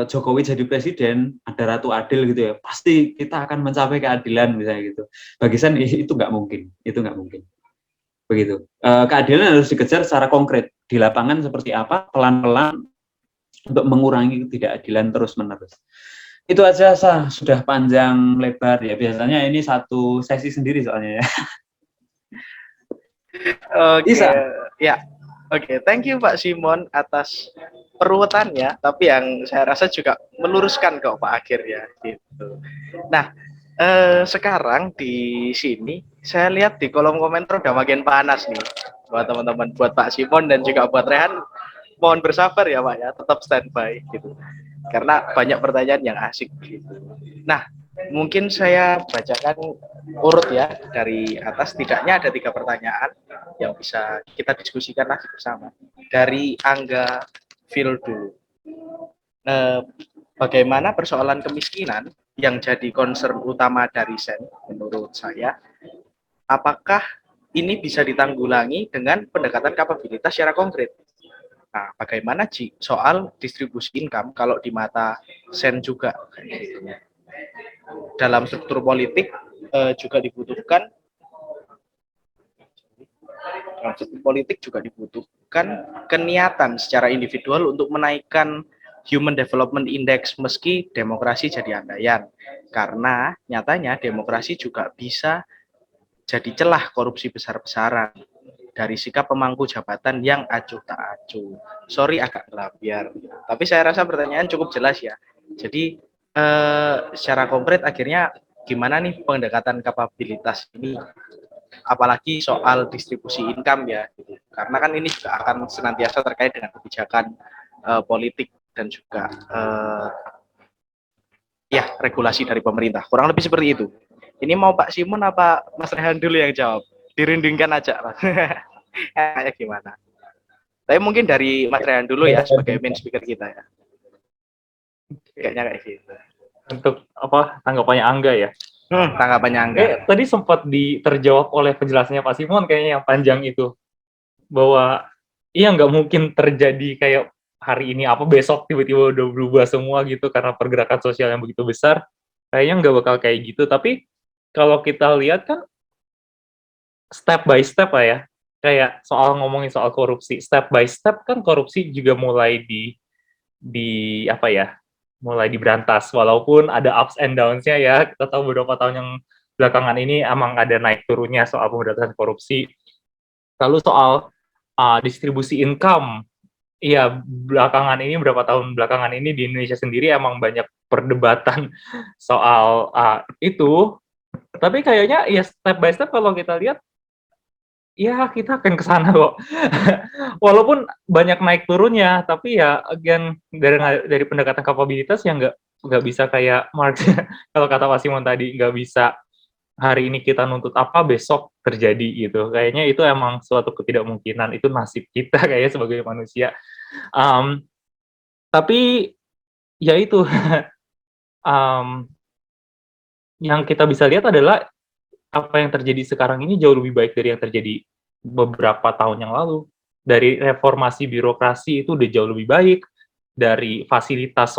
Jokowi jadi presiden, ada Ratu Adil gitu ya, pasti kita akan mencapai keadilan misalnya gitu. Bagi saya itu nggak mungkin, begitu. Keadilan harus dikejar secara konkret di lapangan seperti apa, pelan-pelan untuk mengurangi ketidakadilan terus-menerus. Itu aja sudah panjang lebar ya. Biasanya ini satu sesi sendiri soalnya ya. Oke, ya. Oke, thank you Pak Simon atas peruwetannya, tapi yang saya rasa juga meluruskan kok Pak Akhir ya gitu. Nah, sekarang di sini saya lihat di kolom komentar udah makin panas nih buat teman-teman, buat Pak Simon dan juga buat Rehan. Mohon bersabar ya Pak ya, tetap standby gitu. Karena banyak pertanyaan yang asik gitu. Nah, mungkin saya bacakan urut ya dari atas, tidaknya ada 3 pertanyaan yang bisa kita diskusikan lagi bersama. Dari Angga Phil dulu. Bagaimana persoalan kemiskinan yang jadi concern utama dari Sen menurut saya? Apakah ini bisa ditanggulangi dengan pendekatan kapabilitas secara konkret? Nah, bagaimana Ci soal distribusi income kalau di mata Sen juga dalam struktur politik juga dibutuhkan, dalam struktur politik juga dibutuhkan keniatan secara individual untuk menaikkan Human Development Index meski demokrasi jadi andaian, karena nyatanya demokrasi juga bisa jadi celah korupsi besar-besaran dari sikap pemangku jabatan yang acuh tak acuh. Sorry agak ngelabiar, tapi saya rasa pertanyaan cukup jelas ya. Jadi secara konkret akhirnya gimana nih pendekatan kapabilitas ini, apalagi soal distribusi income ya, gitu. Karena kan ini juga akan senantiasa terkait dengan kebijakan politik dan juga ya regulasi dari pemerintah. Kurang lebih seperti itu. Ini mau Pak Simon apa Mas Rehan dulu yang jawab? Dirindingkan aja, Mas. Kayak gimana? Tapi mungkin dari Mas Rehan dulu ya sebagai main speaker kita ya. Kayaknya kayak gitu. Untuk tanggapannya Angga ya? Tanggapannya Angga. Tadi sempat terjawab oleh penjelasannya Pak Simon kayaknya yang panjang itu. Bahwa iya nggak mungkin terjadi kayak hari ini besok tiba-tiba udah berubah semua gitu karena pergerakan sosial yang begitu besar. Kayaknya nggak bakal kayak gitu. Tapi kalau kita lihat kan step by step lah ya. Kayak ngomongin soal korupsi, step by step kan korupsi juga mulai mulai diberantas, walaupun ada ups and downs-nya ya. Kita tahu beberapa tahun yang belakangan ini emang ada naik turunnya soal pemberantasan korupsi. Lalu soal distribusi income, iya belakangan ini beberapa tahun belakangan ini di Indonesia sendiri emang banyak perdebatan soal itu. Tapi kayaknya ya step by step kalau kita lihat, ya kita akan ke sana kok. Walaupun banyak naik turunnya, tapi ya again dari pendekatan kapabilitas yang nggak bisa kayak Marx. Kalau kata Pak Simon tadi, nggak bisa hari ini kita nuntut apa besok terjadi gitu. Kayaknya itu emang suatu ketidakmungkinan, itu nasib kita kayaknya sebagai manusia. Tapi ya itu yang kita bisa lihat adalah apa yang terjadi sekarang ini jauh lebih baik dari yang terjadi beberapa tahun yang lalu. Dari reformasi birokrasi itu udah jauh lebih baik, dari fasilitas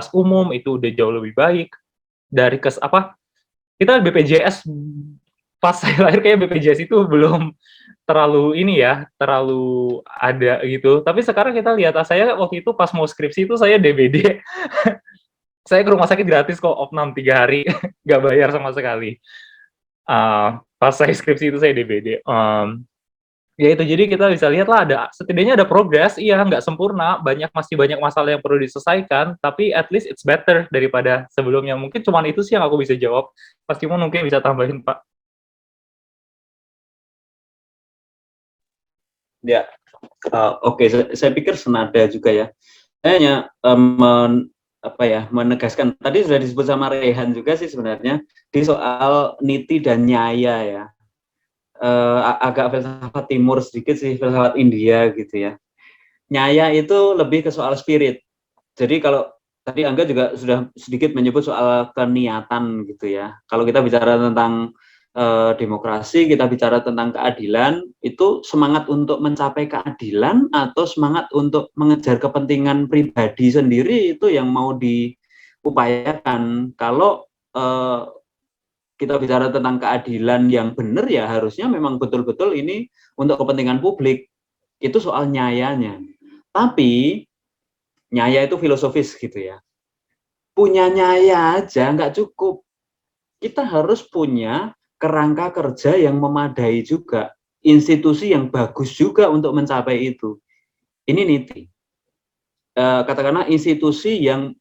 umum itu udah jauh lebih baik, dari kita BPJS pas saya lahir kayak BPJS itu belum terlalu terlalu ada gitu. Tapi sekarang kita lihat, saya waktu itu pas mau skripsi itu saya DBD. Saya ke rumah sakit gratis kok, opnam 3 hari, nggak bayar sama sekali. Pas saya skripsi itu saya DBD. Ya itu, jadi kita bisa lihat lah setidaknya ada progres, iya nggak sempurna, masih banyak masalah yang perlu diselesaikan, tapi at least it's better daripada sebelumnya. Mungkin cuma itu sih yang aku bisa jawab. Pasti mungkin bisa tambahin, Pak. Ya, oke, saya pikir senada juga ya. Saya hanya menegaskan, tadi sudah disebut sama Rehan juga sih sebenarnya, di soal niti dan nyaya ya. Agak filsafat timur sedikit sih, filsafat India gitu ya. Nyaya itu lebih ke soal spirit. Jadi kalau tadi Angga juga sudah sedikit menyebut soal keniatan gitu ya. Kalau kita bicara tentang demokrasi, kita bicara tentang keadilan, itu semangat untuk mencapai keadilan atau semangat untuk mengejar kepentingan pribadi sendiri itu yang mau diupayakan. Kalau kita bicara tentang keadilan yang benar ya harusnya memang betul-betul ini untuk kepentingan publik. Itu soal nyayanya. Tapi nyaya itu filosofis gitu ya. Punya nyaya aja nggak cukup. Kita harus punya kerangka kerja yang memadai juga. Institusi yang bagus juga untuk mencapai itu. Ini niti. Katakanlah institusi yang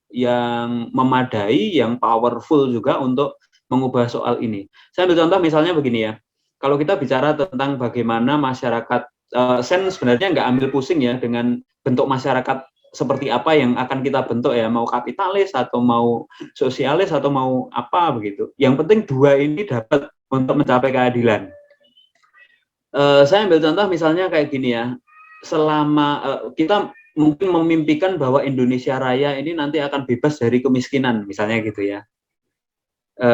memadai, yang powerful juga untuk mengubah soal ini. Saya ambil contoh misalnya begini ya. Kalau kita bicara tentang bagaimana masyarakat, Sen sebenarnya nggak ambil pusing ya dengan bentuk masyarakat seperti apa yang akan kita bentuk ya, mau kapitalis atau mau sosialis atau mau apa begitu. Yang penting dua ini dapat untuk mencapai keadilan. Saya ambil contoh misalnya kayak gini ya, selama kita mungkin memimpikan bahwa Indonesia Raya ini nanti akan bebas dari kemiskinan, misalnya gitu ya.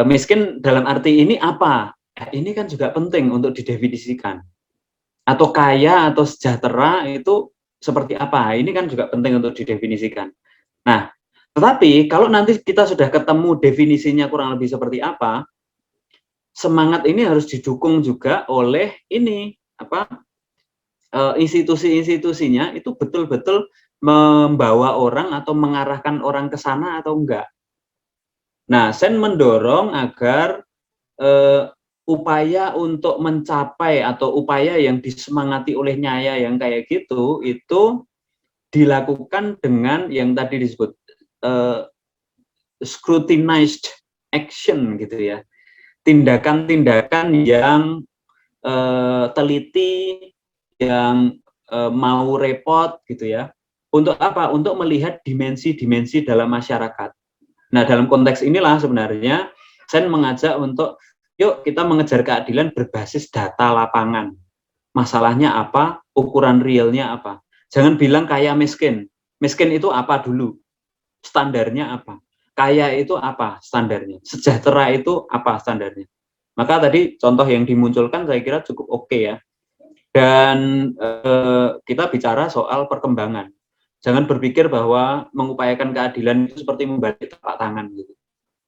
Miskin dalam arti ini apa? Ini kan juga penting untuk didefinisikan. Atau kaya atau sejahtera itu seperti apa? Ini kan juga penting untuk didefinisikan. Nah, tetapi kalau nanti kita sudah ketemu definisinya kurang lebih seperti apa, semangat ini harus didukung juga oleh ini institusi-institusinya itu betul-betul membawa orang atau mengarahkan orang ke sana atau enggak. Nah, Sen mendorong agar upaya untuk mencapai atau upaya yang disemangati oleh nyaya yang kayak gitu itu dilakukan dengan yang tadi disebut scrutinized action gitu ya, tindakan-tindakan yang teliti, yang mau repot gitu ya. Untuk apa? Untuk melihat dimensi-dimensi dalam masyarakat. Nah, dalam konteks inilah sebenarnya Sen mengajak untuk yuk kita mengejar keadilan berbasis data lapangan. Masalahnya apa? Ukuran realnya apa? Jangan bilang kaya miskin. Miskin itu apa dulu? Standarnya apa? Kaya itu apa standarnya? Sejahtera itu apa standarnya? Maka tadi contoh yang dimunculkan saya kira cukup oke ya. Dan kita bicara soal perkembangan. Jangan berpikir bahwa mengupayakan keadilan itu seperti membalik telapak tangan gitu.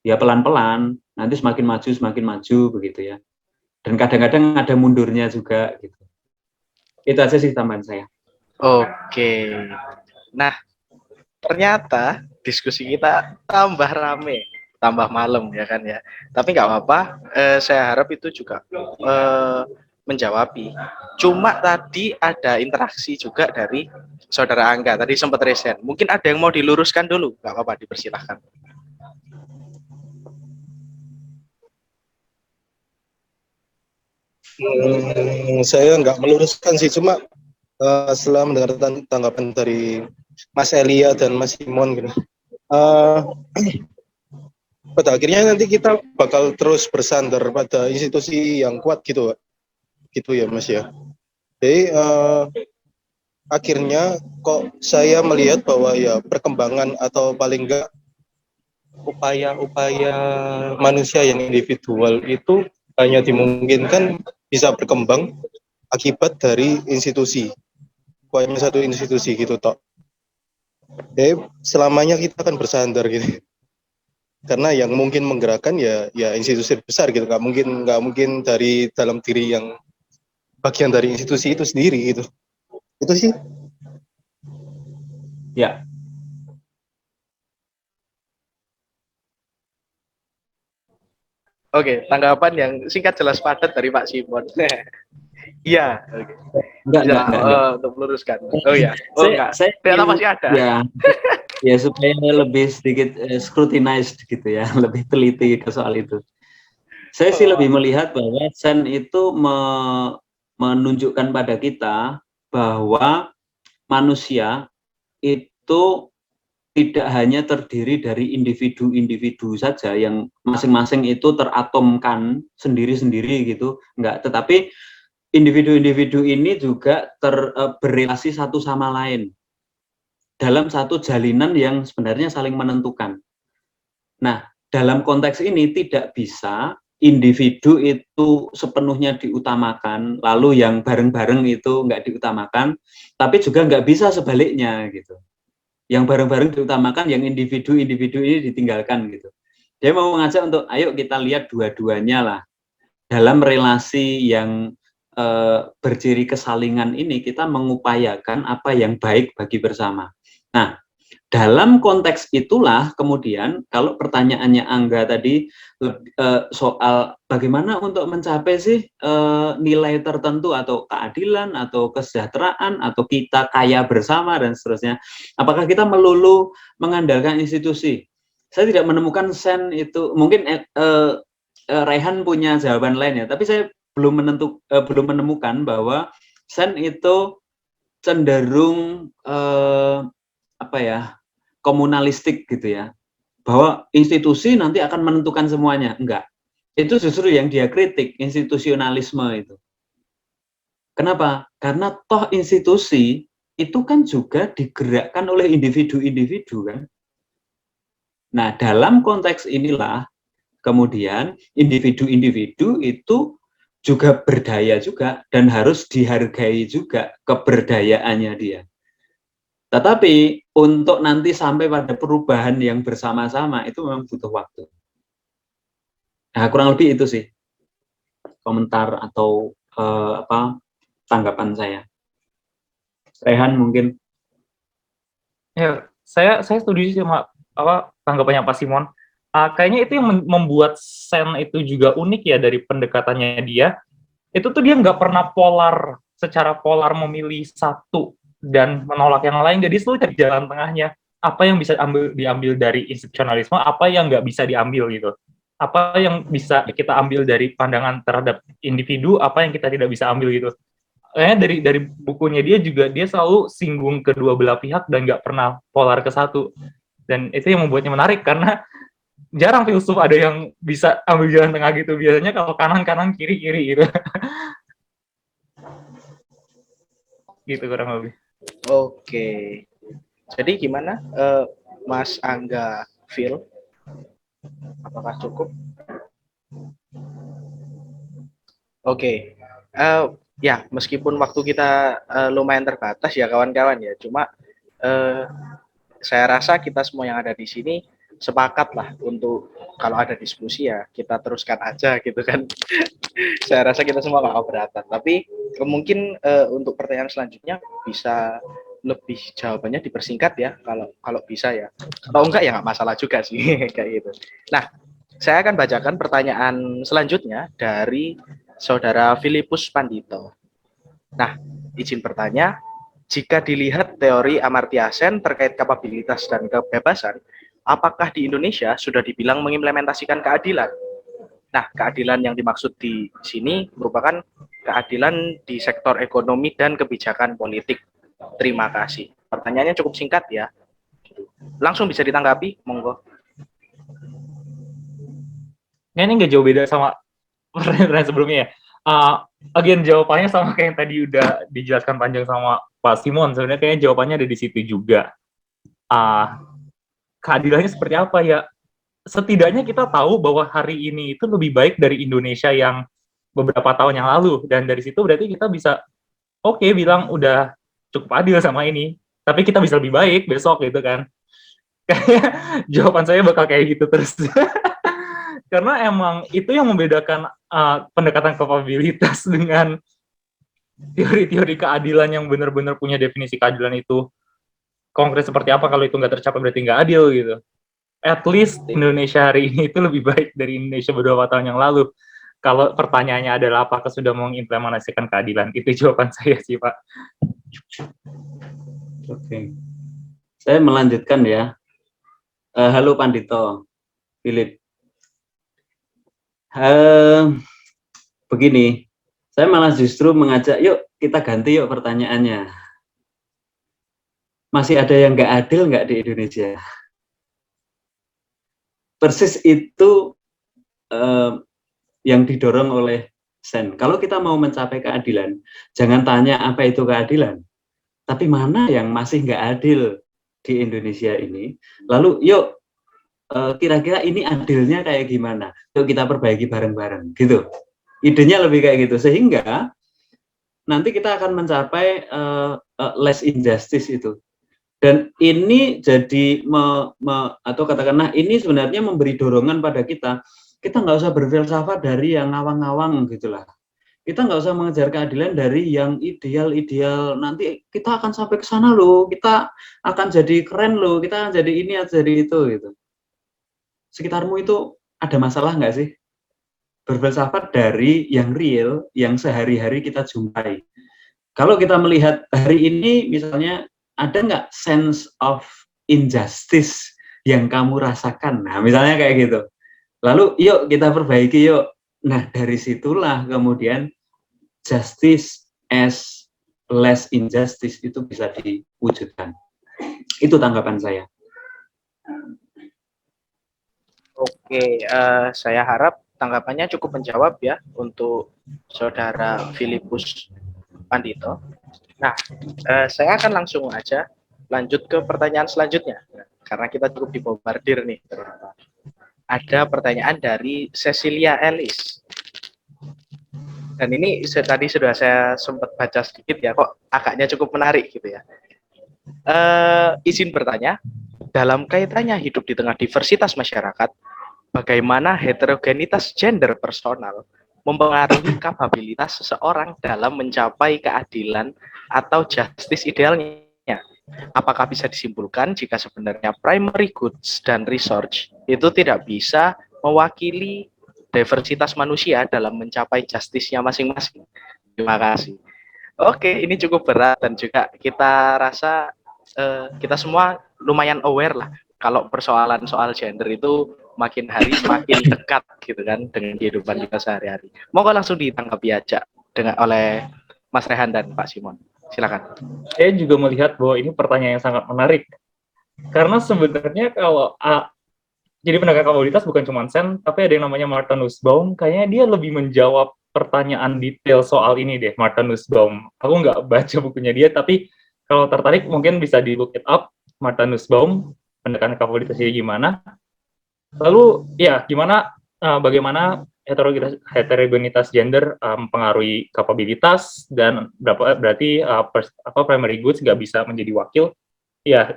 Ya pelan-pelan, nanti semakin maju begitu ya. Dan kadang-kadang ada mundurnya juga gitu. Itu aja sih tambahan saya. Oke. Nah, ternyata diskusi kita tambah rame, tambah malam ya kan ya. Tapi nggak apa-apa, saya harap itu juga menjawabi. Cuma tadi ada interaksi juga dari saudara Angga, tadi sempat resen. Mungkin ada yang mau diluruskan dulu, nggak apa-apa, dipersilahkan. Saya nggak meluruskan sih, cuma setelah mendengar tanggapan dari Mas Elia dan Mas Simon gitu, pada akhirnya nanti kita bakal terus bersandar pada institusi yang kuat gitu, gitu ya Mas ya. Jadi akhirnya kok saya melihat bahwa ya perkembangan atau paling enggak upaya-upaya manusia yang individual itu hanya dimungkinkan bisa berkembang akibat dari institusi, hanya satu institusi gitu toh. Jadi selamanya kita akan bersandar gitu. Karena yang mungkin menggerakkan ya institusi besar gitu, nggak mungkin dari dalam diri yang bagian dari institusi itu sendiri gitu. Itu sih. Ya, Oke, tanggapan yang singkat jelas padat dari Pak Simon. Iya, oke. enggak. Untuk meluruskan. Oh iya, oh enggak. Saya Ternyata ingin- masih ada. ya supaya lebih sedikit scrutinized gitu ya, lebih teliti ke soal itu. Saya sih lebih melihat bahwa Sen itu menunjukkan pada kita bahwa manusia itu tidak hanya terdiri dari individu-individu saja yang masing-masing itu teratomkan sendiri-sendiri gitu, enggak, tetapi individu-individu ini juga berrelasi satu sama lain dalam satu jalinan yang sebenarnya saling menentukan. Nah, dalam konteks ini tidak bisa individu itu sepenuhnya diutamakan, lalu yang bareng-bareng itu nggak diutamakan, tapi juga nggak bisa sebaliknya gitu. Yang bareng-bareng diutamakan, yang individu-individu ini ditinggalkan gitu. Dia mau mengajak untuk ayo kita lihat dua-duanya lah. Dalam relasi yang berciri kesalingan ini kita mengupayakan apa yang baik bagi bersama. Nah, dalam konteks itulah kemudian kalau pertanyaannya Angga tadi soal bagaimana untuk mencapai sih nilai tertentu atau keadilan atau kesejahteraan atau kita kaya bersama dan seterusnya, apakah kita melulu mengandalkan institusi? Saya tidak menemukan Sen itu, mungkin Rehan punya jawaban lain ya, tapi saya belum menemukan bahwa Sen itu cenderung apa ya, komunalistik gitu ya, bahwa institusi nanti akan menentukan semuanya. Enggak, itu justru yang dia kritik, institusionalisme itu. Kenapa? Karena toh institusi itu kan juga digerakkan oleh individu-individu kan. Nah, dalam konteks inilah kemudian individu-individu itu juga berdaya juga dan harus dihargai juga keberdayaannya dia. Tetapi untuk nanti sampai pada perubahan yang bersama-sama itu memang butuh waktu. Nah, kurang lebih itu sih komentar atau tanggapan saya. Rehan mungkin. Ya, saya setuju sama tanggapannya Pak Simon. Kayaknya itu yang membuat Sen itu juga unik ya dari pendekatannya dia. Itu tuh dia nggak pernah secara polar memilih satu dan menolak yang lain. Jadi selalu cari jalan tengahnya. Apa yang bisa diambil dari institusionalisme, apa yang nggak bisa diambil gitu. Apa yang bisa kita ambil dari pandangan terhadap individu, apa yang kita tidak bisa ambil gitu. Kayaknya dari bukunya dia selalu singgung kedua belah pihak dan nggak pernah polar ke satu. Dan itu yang membuatnya menarik karena jarang filsuf ada yang bisa ambil jalan tengah gitu. Biasanya kalau kanan kiri gitu. Gitu kurang lebih. Oke. Jadi gimana Mas Angga feel? Apakah cukup? Oke. Ya, meskipun waktu kita lumayan terbatas ya kawan-kawan ya. Cuma saya rasa kita semua yang ada di sini sepakat lah untuk kalau ada diskusi ya kita teruskan aja gitu kan. Saya rasa kita semua nggak keberatan. Tapi mungkin untuk pertanyaan selanjutnya bisa lebih jawabannya dipersingkat ya, kalau bisa ya. Kalau enggak ya nggak masalah juga sih kayak gitu. Nah, saya akan bacakan pertanyaan selanjutnya dari Saudara Filipus Pandito. Nah, izin bertanya, jika dilihat teori Amartya Sen terkait kapabilitas dan kebebasan, apakah di Indonesia sudah dibilang mengimplementasikan keadilan? Nah, keadilan yang dimaksud di sini merupakan keadilan di sektor ekonomi dan kebijakan politik. Terima kasih. Pertanyaannya cukup singkat ya. Langsung bisa ditanggapi, monggo. Nah, ini nggak jauh beda sama pertanyaan sebelumnya ya. Again, jawabannya sama kayak yang tadi udah dijelaskan panjang sama Pak Simon. Sebenarnya kayaknya jawabannya ada di situ juga. Keadilannya seperti apa ya? Setidaknya kita tahu bahwa hari ini itu lebih baik dari Indonesia yang beberapa tahun yang lalu. Dan dari situ berarti kita bisa, oke, bilang udah cukup adil sama ini. Tapi kita bisa lebih baik besok gitu kan. Kayaknya jawaban saya bakal kayak gitu terus. Karena emang itu yang membedakan pendekatan kapabilitas dengan teori-teori keadilan yang benar-benar punya definisi keadilan itu konkret seperti apa. Kalau itu nggak tercapai berarti nggak adil gitu. At least Indonesia hari ini itu lebih baik dari Indonesia beberapa tahun yang lalu. Kalau pertanyaannya adalah apakah sudah mengimplementasikan keadilan, itu jawaban saya sih, Pak. Oke. Saya melanjutkan ya. Halo Pandito, Philip. Begini, saya malah justru mengajak, yuk kita ganti yuk pertanyaannya. Masih ada yang nggak adil nggak di Indonesia? Persis itu yang didorong oleh Sen. Kalau kita mau mencapai keadilan, jangan tanya apa itu keadilan, tapi mana yang masih nggak adil di Indonesia ini. Lalu yuk kira-kira ini adilnya kayak gimana? Yuk kita perbaiki bareng-bareng gitu. Idenya lebih kayak gitu, sehingga nanti kita akan mencapai less injustice itu. Dan ini jadi atau katakanlah ini sebenarnya memberi dorongan pada kita nggak usah berfilsafat dari yang ngawang-ngawang gitulah. Kita nggak usah mengejar keadilan dari yang ideal-ideal, nanti kita akan sampai ke sana loh, kita akan jadi keren loh, kita akan jadi ini, jadi itu gitu. Sekitarmu itu ada masalah nggak sih? Berfilsafat dari yang real, yang sehari-hari kita jumpai. Kalau kita melihat hari ini misalnya, ada nggak sense of injustice yang kamu rasakan? Nah, misalnya kayak gitu. Lalu yuk kita perbaiki yuk. Nah, dari situlah kemudian justice as less injustice itu bisa diwujudkan. Itu tanggapan saya. Oke, saya harap tanggapannya cukup menjawab ya untuk Saudara Filipus Pandito. Nah, saya akan langsung aja lanjut ke pertanyaan selanjutnya, karena kita cukup dibombardir nih. Ada pertanyaan dari Cecilia Ellis. Dan ini tadi sudah saya sempat baca sedikit ya, kok agaknya cukup menarik gitu ya. Izin bertanya, dalam kaitannya hidup di tengah diversitas masyarakat, bagaimana heterogenitas gender personal mempengaruhi kapabilitas seseorang dalam mencapai keadilan atau justice idealnya? Apakah bisa disimpulkan jika sebenarnya primary goods dan research itu tidak bisa mewakili diversitas manusia dalam mencapai justice-nya masing-masing? Terima kasih. Oke, ini cukup berat dan juga kita rasa kita semua lumayan aware lah kalau persoalan soal gender itu makin hari makin dekat gitu kan dengan kehidupan kita sehari-hari. Moga langsung ditanggapi aja oleh Mas Rehan dan Pak Simon. Silakan. Saya juga melihat bahwa ini pertanyaan yang sangat menarik. Karena sebenarnya kalau jadi penegak kapabilitas bukan cuma Sen, tapi ada yang namanya Martha Nussbaum. Kayaknya dia lebih menjawab pertanyaan detail soal ini deh, Martha Nussbaum. Aku nggak baca bukunya dia, tapi kalau tertarik mungkin bisa di look it up, Martha Nussbaum, pendekatan kapabilitasnya gimana. Lalu ya gimana, bagaimana heterogenitas gender mempengaruhi kapabilitas, dan berarti primary goods nggak bisa menjadi wakil. Ya,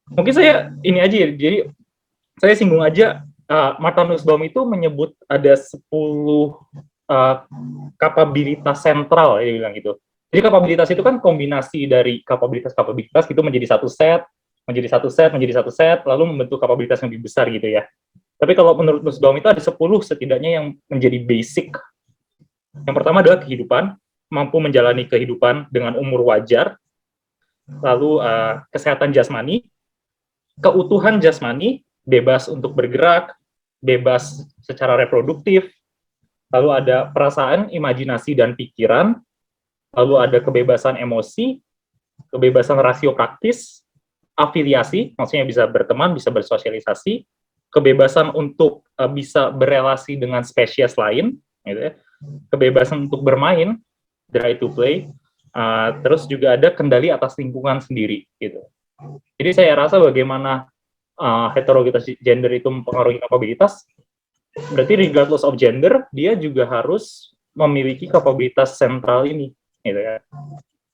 mungkin saya ini aja ya, jadi saya singgung aja, Martha Nussbaum itu menyebut ada 10 kapabilitas sentral, dia bilang gitu. Jadi kapabilitas itu kan kombinasi dari kapabilitas itu menjadi satu set, lalu membentuk kapabilitas yang lebih besar gitu ya. Tapi kalau menurut Nussbaum itu ada 10 setidaknya yang menjadi basic. Yang pertama adalah kehidupan, mampu menjalani kehidupan dengan umur wajar, lalu kesehatan jasmani, keutuhan jasmani, bebas untuk bergerak, bebas secara reproduktif, lalu ada perasaan, imajinasi, dan pikiran, lalu ada kebebasan emosi, kebebasan rasio praktis, afiliasi, maksudnya bisa berteman, bisa bersosialisasi, kebebasan untuk bisa berelasi dengan spesies lain, gitu ya. Kebebasan untuk bermain, the right to play, terus juga ada kendali atas lingkungan sendiri, gitu. Jadi saya rasa bagaimana heterogenitas gender itu mempengaruhi kapabilitas, berarti regardless of gender, dia juga harus memiliki kapabilitas sentral ini, gitu ya.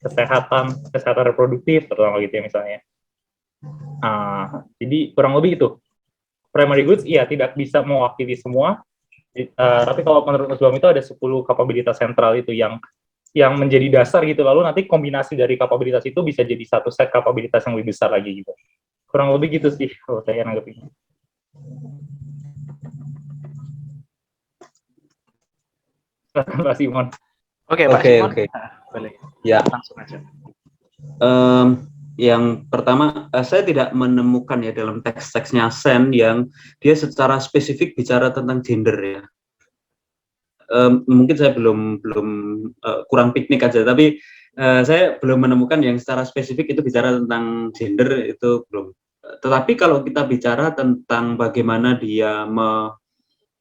Kesehatan reproduktif, terutama gitu ya misalnya. Jadi kurang lebih itu. Primary goods, iya tidak bisa mewakili semua, tapi kalau menurut Nussbaum itu ada 10 kapabilitas sentral itu yang menjadi dasar gitu, lalu nanti kombinasi dari kapabilitas itu bisa jadi satu set kapabilitas yang lebih besar lagi gitu. Kurang lebih gitu sih kalau saya nanggepin. Silakan Pak Simon. Oke, Pak Simon. Oke. Boleh. Ya. Langsung aja. Yang pertama, saya tidak menemukan ya dalam teks-teksnya Sen yang dia secara spesifik bicara tentang gender ya. Mungkin saya belum kurang piknik aja, tapi saya belum menemukan yang secara spesifik itu bicara tentang gender, itu belum. Tetapi kalau kita bicara tentang bagaimana dia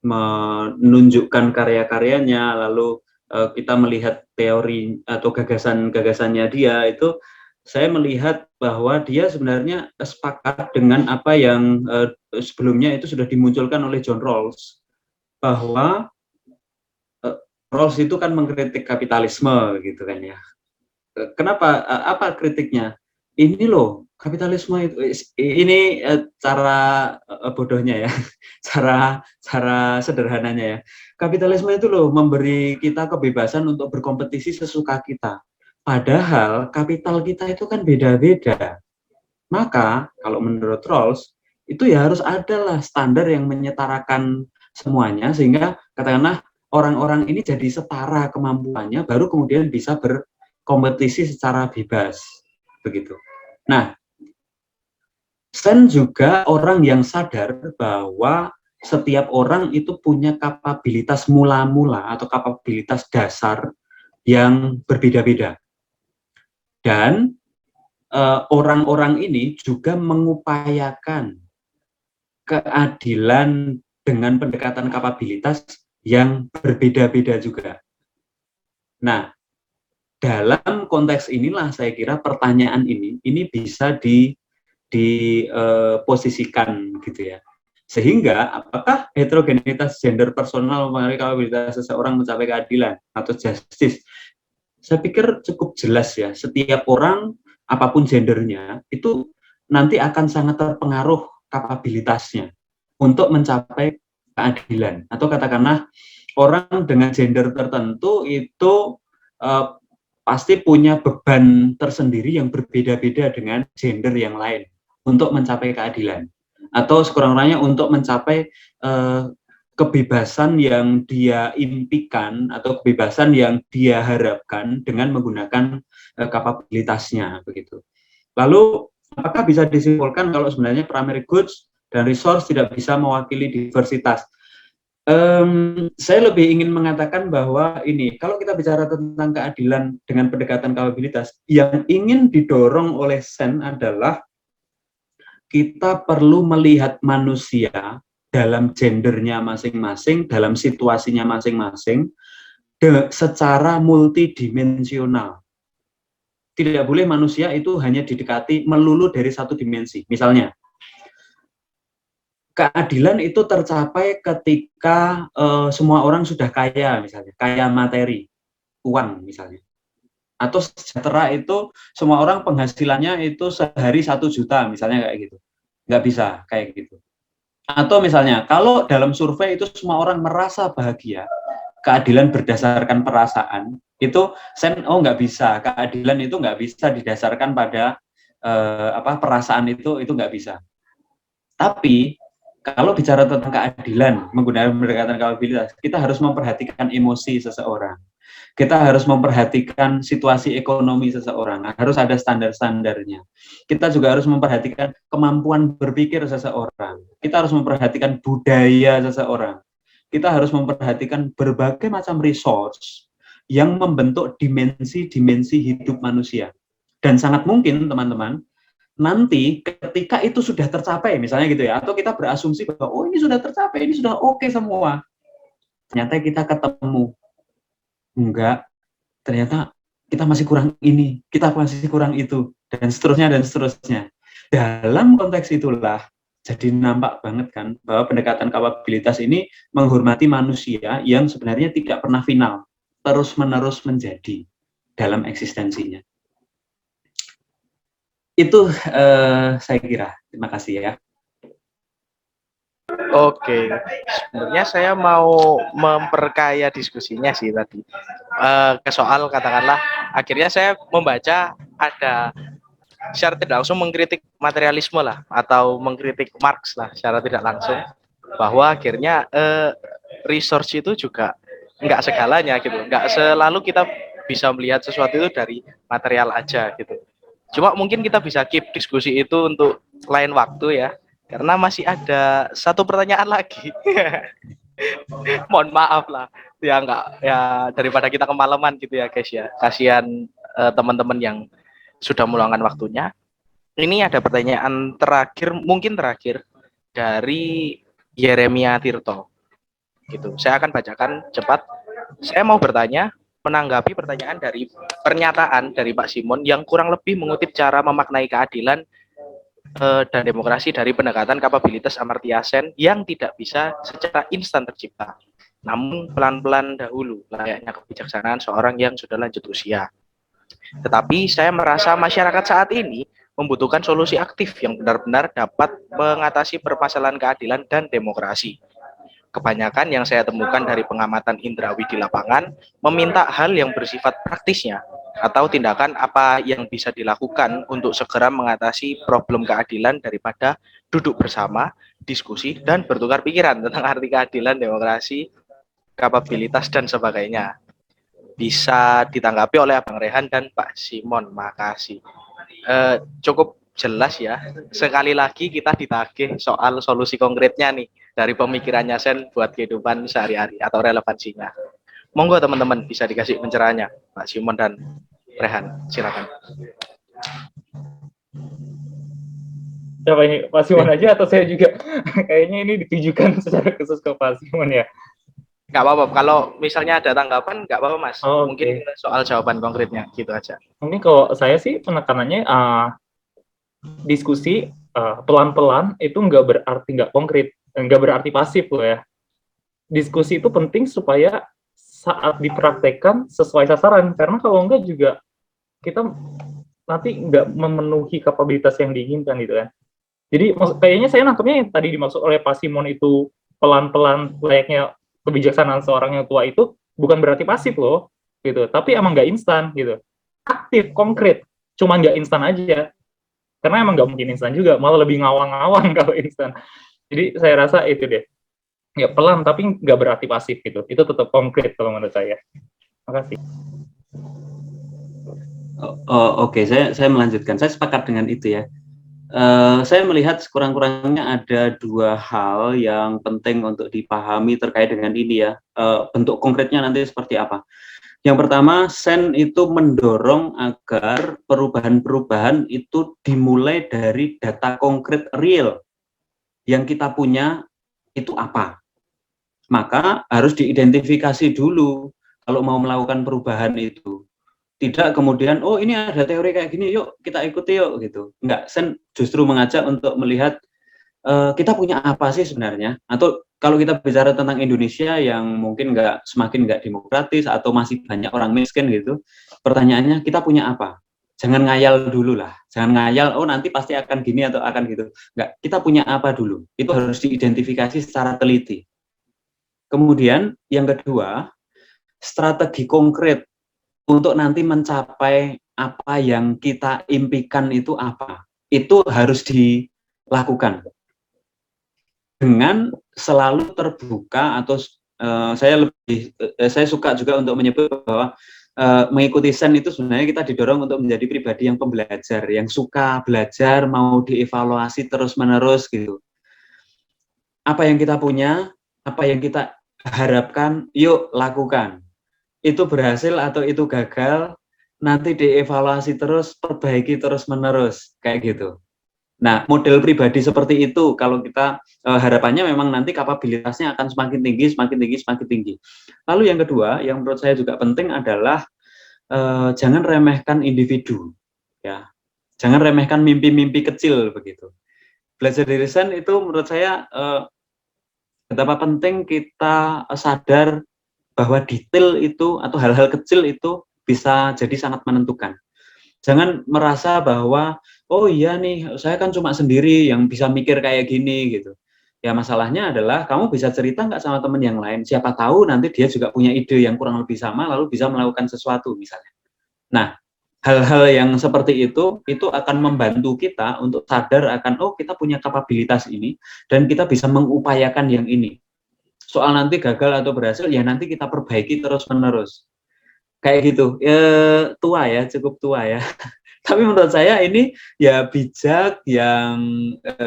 menunjukkan karya-karyanya, lalu kita melihat teori atau gagasan-gagasannya dia, itu saya melihat bahwa dia sebenarnya sepakat dengan apa yang sebelumnya itu sudah dimunculkan oleh John Rawls, bahwa Rawls itu kan mengkritik kapitalisme gitu kan ya. Kenapa? Apa kritiknya? Ini loh, kapitalisme itu, ini cara bodohnya ya, cara sederhananya ya. Kapitalisme itu loh memberi kita kebebasan untuk berkompetisi sesuka kita. Padahal kapital kita itu kan beda-beda. Maka kalau menurut Rawls itu ya harus adalah standar yang menyetarakan semuanya, sehingga katakanlah orang-orang ini jadi setara kemampuannya, baru kemudian bisa berkompetisi secara bebas begitu. Nah, Sen juga orang yang sadar bahwa setiap orang itu punya kapabilitas mula-mula atau kapabilitas dasar yang berbeda-beda. Dan orang-orang ini juga mengupayakan keadilan dengan pendekatan kapabilitas yang berbeda-beda juga. Nah, dalam konteks inilah saya kira pertanyaan ini bisa diposisikan gitu ya. Sehingga apakah heterogenitas gender personal mempengaruhi kapabilitas seseorang mencapai keadilan atau justice? Saya pikir cukup jelas ya, setiap orang apapun gendernya itu nanti akan sangat terpengaruh kapabilitasnya untuk mencapai keadilan. Atau katakanlah orang dengan gender tertentu itu pasti punya beban tersendiri yang berbeda-beda dengan gender yang lain untuk mencapai keadilan. Atau sekurang-kurangnya untuk mencapai kebebasan yang dia impikan atau kebebasan yang dia harapkan dengan menggunakan kapabilitasnya begitu. Lalu apakah bisa disimpulkan kalau sebenarnya primary goods dan resource tidak bisa mewakili diversitas? Saya lebih ingin mengatakan bahwa ini, kalau kita bicara tentang keadilan dengan pendekatan kapabilitas, yang ingin didorong oleh Sen adalah kita perlu melihat manusia dalam gendernya masing-masing, dalam situasinya masing-masing, secara multidimensional. Tidak boleh manusia itu hanya didekati melulu dari satu dimensi. Misalnya, keadilan itu tercapai ketika semua orang sudah kaya, misalnya, kaya materi, uang misalnya. Atau sejahtera itu semua orang penghasilannya itu sehari 1 juta, misalnya kayak gitu. Nggak bisa kayak gitu. Atau misalnya, kalau dalam survei itu semua orang merasa bahagia, keadilan berdasarkan perasaan, Itu nggak bisa, keadilan itu nggak bisa didasarkan pada perasaan, itu nggak bisa. Tapi kalau bicara tentang keadilan menggunakan pendekatan kapabilitas, kita harus memperhatikan emosi seseorang. Kita harus memperhatikan situasi ekonomi seseorang, harus ada standar-standarnya. Kita juga harus memperhatikan kemampuan berpikir seseorang. Kita harus memperhatikan budaya seseorang. Kita harus memperhatikan berbagai macam resource yang membentuk dimensi-dimensi hidup manusia. Dan sangat mungkin, teman-teman, nanti ketika itu sudah tercapai, misalnya gitu ya, atau kita berasumsi bahwa, oh ini sudah tercapai, ini sudah oke semua. Ternyata kita ketemu, enggak, ternyata kita masih kurang ini, kita masih kurang itu, dan seterusnya, dan seterusnya. Dalam konteks itulah, jadi nampak banget kan, bahwa pendekatan kapabilitas ini menghormati manusia yang sebenarnya tidak pernah final, terus-menerus menjadi dalam eksistensinya. Itu saya kira. Terima kasih ya. Oke, sebenarnya saya mau memperkaya diskusinya sih tadi. Ke soal katakanlah, akhirnya saya membaca ada secara tidak langsung mengkritik materialisme lah, atau mengkritik Marx lah secara tidak langsung, bahwa akhirnya resource itu juga nggak segalanya gitu, nggak selalu kita bisa melihat sesuatu itu dari material aja gitu. Cuma mungkin kita bisa keep diskusi itu untuk lain waktu ya, karena masih ada satu pertanyaan lagi. Mohon maaf lah, ya nggak, ya daripada kita kemalaman gitu ya guys ya. Kasihan teman-teman yang sudah meluangkan waktunya. Ini ada pertanyaan terakhir, mungkin terakhir dari Yeremia Tirto. Gitu. Saya akan bacakan cepat. Saya mau bertanya, menanggapi pertanyaan dari pernyataan dari Pak Simon yang kurang lebih mengutip cara memaknai keadilan dan demokrasi dari pendekatan kapabilitas Amartya Sen yang tidak bisa secara instan tercipta, namun pelan-pelan dahulu, layaknya kebijaksanaan seorang yang sudah lanjut usia. Tetapi saya merasa masyarakat saat ini membutuhkan solusi aktif yang benar-benar dapat mengatasi permasalahan keadilan dan demokrasi. Kebanyakan yang saya temukan dari pengamatan indrawi di lapangan meminta hal yang bersifat praktisnya atau tindakan apa yang bisa dilakukan untuk segera mengatasi problem keadilan daripada duduk bersama, diskusi, dan bertukar pikiran tentang arti keadilan, demokrasi, kapabilitas, dan sebagainya. Bisa ditanggapi oleh Abang Rehan dan Pak Simon. Makasih. Cukup jelas ya. Sekali lagi kita ditagih soal solusi konkretnya nih dari pemikirannya Sen buat kehidupan sehari-hari atau relevansinya. Monggo teman-teman bisa dikasih pencerahannya, Pak Simon dan Rehan, silakan. Siapa ini, Pak Simon aja atau saya juga? Kayaknya ini ditujukan secara khusus ke Pak Simon ya. Nggak apa-apa, kalau misalnya ada tanggapan nggak apa-apa Mas. Mungkin Okay. soal jawaban konkretnya gitu aja. Mungkin kalau saya sih penekanannya diskusi pelan-pelan itu nggak berarti nggak konkret, nggak berarti pasif loh ya. Diskusi itu penting supaya saat dipraktekkan sesuai sasaran, karena kalau enggak juga kita nanti nggak memenuhi kapabilitas yang diinginkan gitu kan. Jadi kayaknya saya nangkepnya yang tadi dimaksud oleh Pak Simon itu pelan-pelan layaknya kebijaksanaan seorang yang tua itu bukan berarti pasif loh gitu, tapi emang nggak instan gitu, aktif, konkret, cuman nggak instan aja, karena emang nggak mungkin instan juga, malah lebih ngawang-ngawang kalau instan. Jadi saya rasa itu deh, ya pelan tapi nggak berarti pasif gitu, itu tetap konkret kalau menurut saya. Terima kasih. Oke, saya melanjutkan. Saya sepakat dengan itu ya. Saya melihat sekurang-kurangnya ada dua hal yang penting untuk dipahami terkait dengan ini ya. Bentuk konkretnya nanti seperti apa. Yang pertama, Sen itu mendorong agar perubahan-perubahan itu dimulai dari data konkret real yang kita punya itu apa. Maka harus diidentifikasi dulu kalau mau melakukan perubahan itu. Tidak kemudian, oh ini ada teori kayak gini, yuk kita ikuti yuk gitu. Enggak, Sen justru mengajak untuk melihat kita punya apa sih sebenarnya. Atau kalau kita bicara tentang Indonesia yang mungkin semakin nggak demokratis atau masih banyak orang miskin gitu, pertanyaannya kita punya apa? Jangan ngayal dulu lah, jangan ngayal, oh nanti pasti akan gini atau akan gitu. Enggak, kita punya apa dulu? Itu harus diidentifikasi secara teliti. Kemudian yang kedua, strategi konkret untuk nanti mencapai apa yang kita impikan itu apa. Itu harus dilakukan dengan selalu terbuka atau saya suka juga untuk menyebut bahwa mengikuti Sen itu sebenarnya kita didorong untuk menjadi pribadi yang pembelajar, yang suka belajar, mau dievaluasi terus-menerus gitu. Apa yang kita punya, apa yang kita harapkan, yuk lakukan. Itu berhasil atau itu gagal, nanti dievaluasi terus, perbaiki terus-menerus, kayak gitu. Nah, model pribadi seperti itu, kalau kita harapannya memang nanti kapabilitasnya akan semakin tinggi, semakin tinggi, semakin tinggi. Lalu yang kedua, yang menurut saya juga penting adalah jangan remehkan individu, ya. Jangan remehkan mimpi-mimpi kecil begitu. Belajar dari Sen itu menurut saya betapa penting kita sadar bahwa detail itu atau hal-hal kecil itu bisa jadi sangat menentukan. Jangan merasa bahwa oh iya nih saya kan cuma sendiri yang bisa mikir kayak gini gitu. Ya masalahnya adalah kamu bisa cerita nggak sama teman yang lain. Siapa tahu nanti dia juga punya ide yang kurang lebih sama lalu bisa melakukan sesuatu misalnya. Nah, hal-hal yang seperti itu akan membantu kita untuk sadar akan oh kita punya kapabilitas ini dan kita bisa mengupayakan yang ini. Soal nanti gagal atau berhasil ya nanti kita perbaiki terus-menerus. Kayak gitu. Tua ya, cukup tua ya. Tapi menurut saya ini ya bijak yang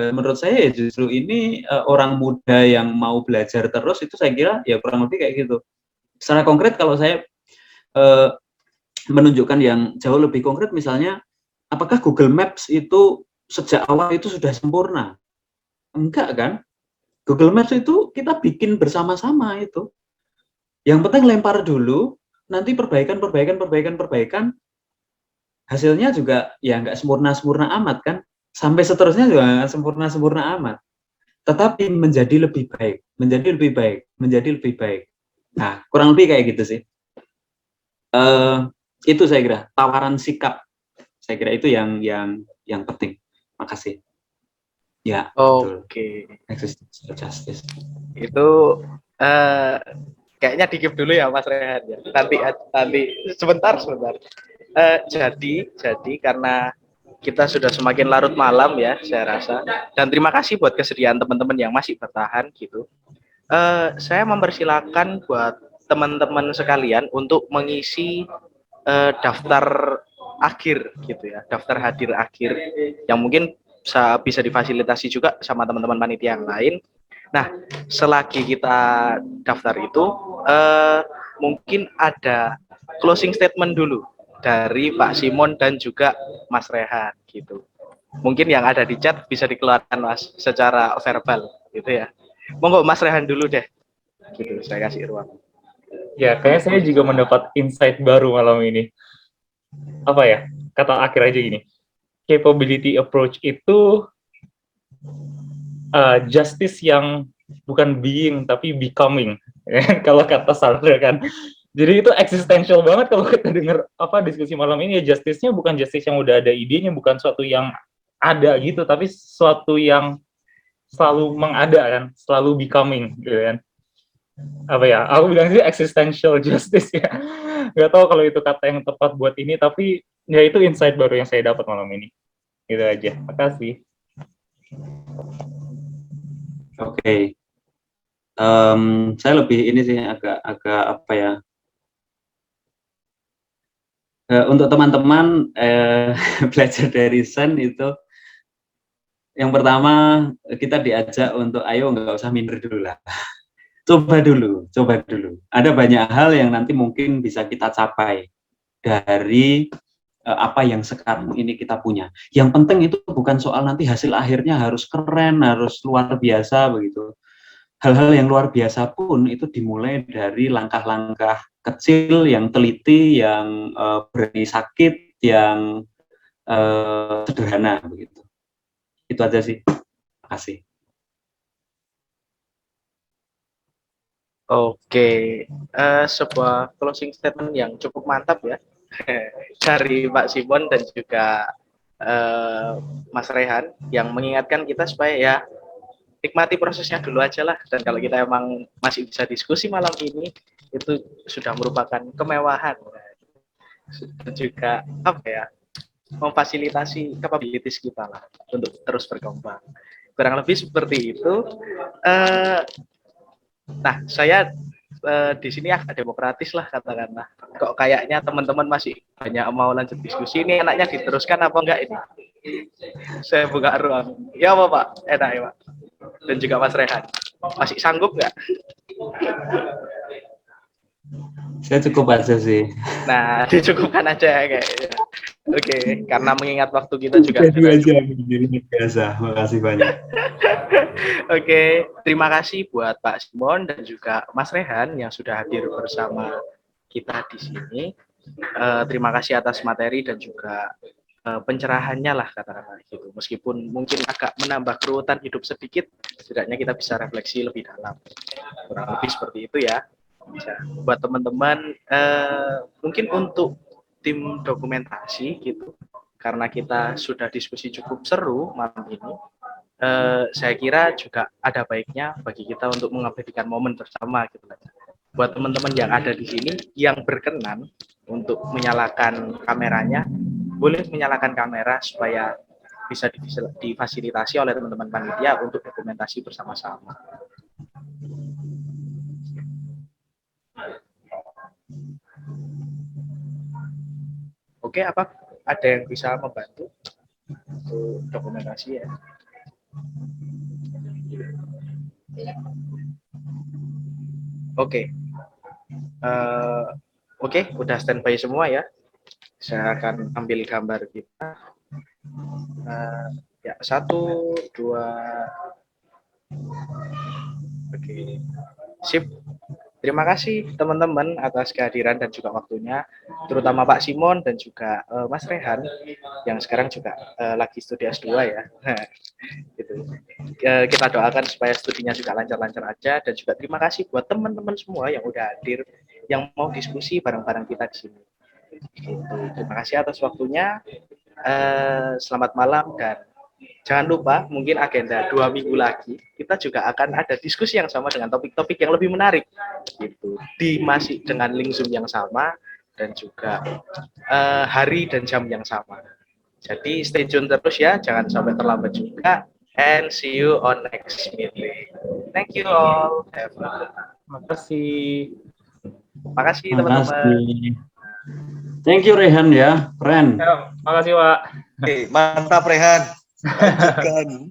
menurut saya ya justru ini orang muda yang mau belajar terus itu saya kira ya kurang lebih kayak gitu. Secara konkret kalau saya menunjukkan yang jauh lebih konkret misalnya apakah Google Maps itu sejak awal itu sudah sempurna? Enggak kan? Google Maps itu kita bikin bersama-sama itu. Yang penting lempar dulu, nanti perbaikan, hasilnya juga ya nggak sempurna-sempurna amat kan, sampai seterusnya juga nggak sempurna-sempurna amat. Tetapi menjadi lebih baik, menjadi lebih baik, menjadi lebih baik. Nah, kurang lebih kayak gitu sih. Itu saya kira tawaran sikap. Saya kira itu yang penting. Makasih. Ya, Oke. Existential justice. Itu kayaknya dikip dulu ya Mas Rehan ya. Nanti sebentar. Jadi karena kita sudah semakin larut malam ya saya rasa. Dan terima kasih buat kesediaan teman-teman yang masih bertahan gitu. Saya mempersilahkan buat teman-teman sekalian untuk mengisi daftar akhir gitu ya, daftar hadir akhir yang mungkin bisa difasilitasi juga sama teman-teman panitia yang lain. Nah, selagi kita daftar itu, mungkin ada closing statement dulu dari Pak Simon dan juga Mas Rehan gitu. Mungkin yang ada di chat bisa dikeluarkan Mas secara verbal gitu ya. Monggo Mas Rehan dulu deh. Gitu, saya kasih ruang. Ya, kayaknya saya juga mendapat insight baru malam ini. Apa ya? Kata akhir aja gini. Capability approach itu justice yang bukan being tapi becoming. Kalau kata Sartre kan. Jadi itu existential banget kalau kita dengar diskusi malam ini ya, justice-nya bukan justice yang udah ada idenya, bukan suatu yang ada gitu, tapi suatu yang selalu mengada kan, selalu becoming gitu kan. Apa ya, aku bilang sih existential justice ya. Nggak tahu kalau itu kata yang tepat buat ini, tapi ya itu insight baru yang saya dapat malam ini. Gitu aja. Makasih. Oke. Saya lebih ini sih agak apa ya? Untuk teman-teman belajar dari Sen itu yang pertama kita diajak untuk ayo nggak usah minder dulu lah. Coba dulu. Ada banyak hal yang nanti mungkin bisa kita capai dari apa yang sekarang ini kita punya. Yang penting itu bukan soal nanti hasil akhirnya harus keren, harus luar biasa begitu. Hal-hal yang luar biasa pun itu dimulai dari langkah-langkah kecil yang teliti, yang berani sakit, yang sederhana begitu. Itu aja sih. Terima kasih. Oke, sebuah closing statement yang cukup mantap ya dari Pak Simon dan juga Mas Rehan yang mengingatkan kita supaya ya nikmati prosesnya dulu aja lah, dan kalau kita emang masih bisa diskusi malam ini itu sudah merupakan kemewahan. dan juga apa ya, memfasilitasi capabilities kita lah untuk terus berkembang. Kurang lebih seperti itu. Nah, saya di sini agak demokratis lah katakanlah. Kok kayaknya teman-teman masih banyak mau lanjut diskusi, ini enaknya diteruskan apa enggak ini? Saya buka ruang. Ya apa Pak? Enak ya Pak. Dan juga Mas Rehan. Masih sanggup nggak? Saya cukup aja sih. Nah, dicukupkan aja kayaknya. Oke, karena mengingat waktu kita juga Itu aja dirinya biasa. Makasih banyak. Oke, terima kasih buat Pak Simon dan juga Mas Rehan yang sudah hadir bersama kita di sini. Terima kasih atas materi dan juga pencerahannya lah katakanlah gitu. Meskipun mungkin agak menambah keruwetan hidup sedikit, setidaknya kita bisa refleksi lebih dalam. Kurang lebih seperti itu ya. Buat teman-teman, mungkin untuk tim dokumentasi gitu, karena kita sudah diskusi cukup seru malam ini, saya kira juga ada baiknya bagi kita untuk mengabadikan momen bersama gitu. Buat teman-teman yang ada di sini yang berkenan untuk menyalakan kameranya, boleh menyalakan kamera supaya bisa difasilitasi oleh teman-teman panitia untuk dokumentasi bersama-sama. Oke, apa ada yang bisa membantu untuk dokumentasi ya? Oke. Oke, udah standby semua ya. Saya akan ambil gambar kita. Ya, 1, 2. Oke. Sip. Terima kasih teman-teman atas kehadiran dan juga waktunya, terutama Pak Simon dan juga Mas Rehan yang sekarang juga lagi studi S2 ya. Gitu. Kita doakan supaya studinya juga lancar-lancar aja, dan juga terima kasih buat teman-teman semua yang udah hadir, yang mau diskusi bareng-bareng kita di sini. Gitu. Terima kasih atas waktunya. Selamat malam, dan jangan lupa mungkin agenda 2 minggu lagi kita juga akan ada diskusi yang sama dengan topik-topik yang lebih menarik gitu, masih dengan link Zoom yang sama dan juga hari dan jam yang sama. Jadi stay tune terus ya, jangan sampai terlambat juga, and see you on next meeting. Thank you all. Terima kasih. Makasih teman-teman. Thank you Rehan ya, keren. Ya, makasih Pak. Oke, mantap Rehan. Lanjutkan.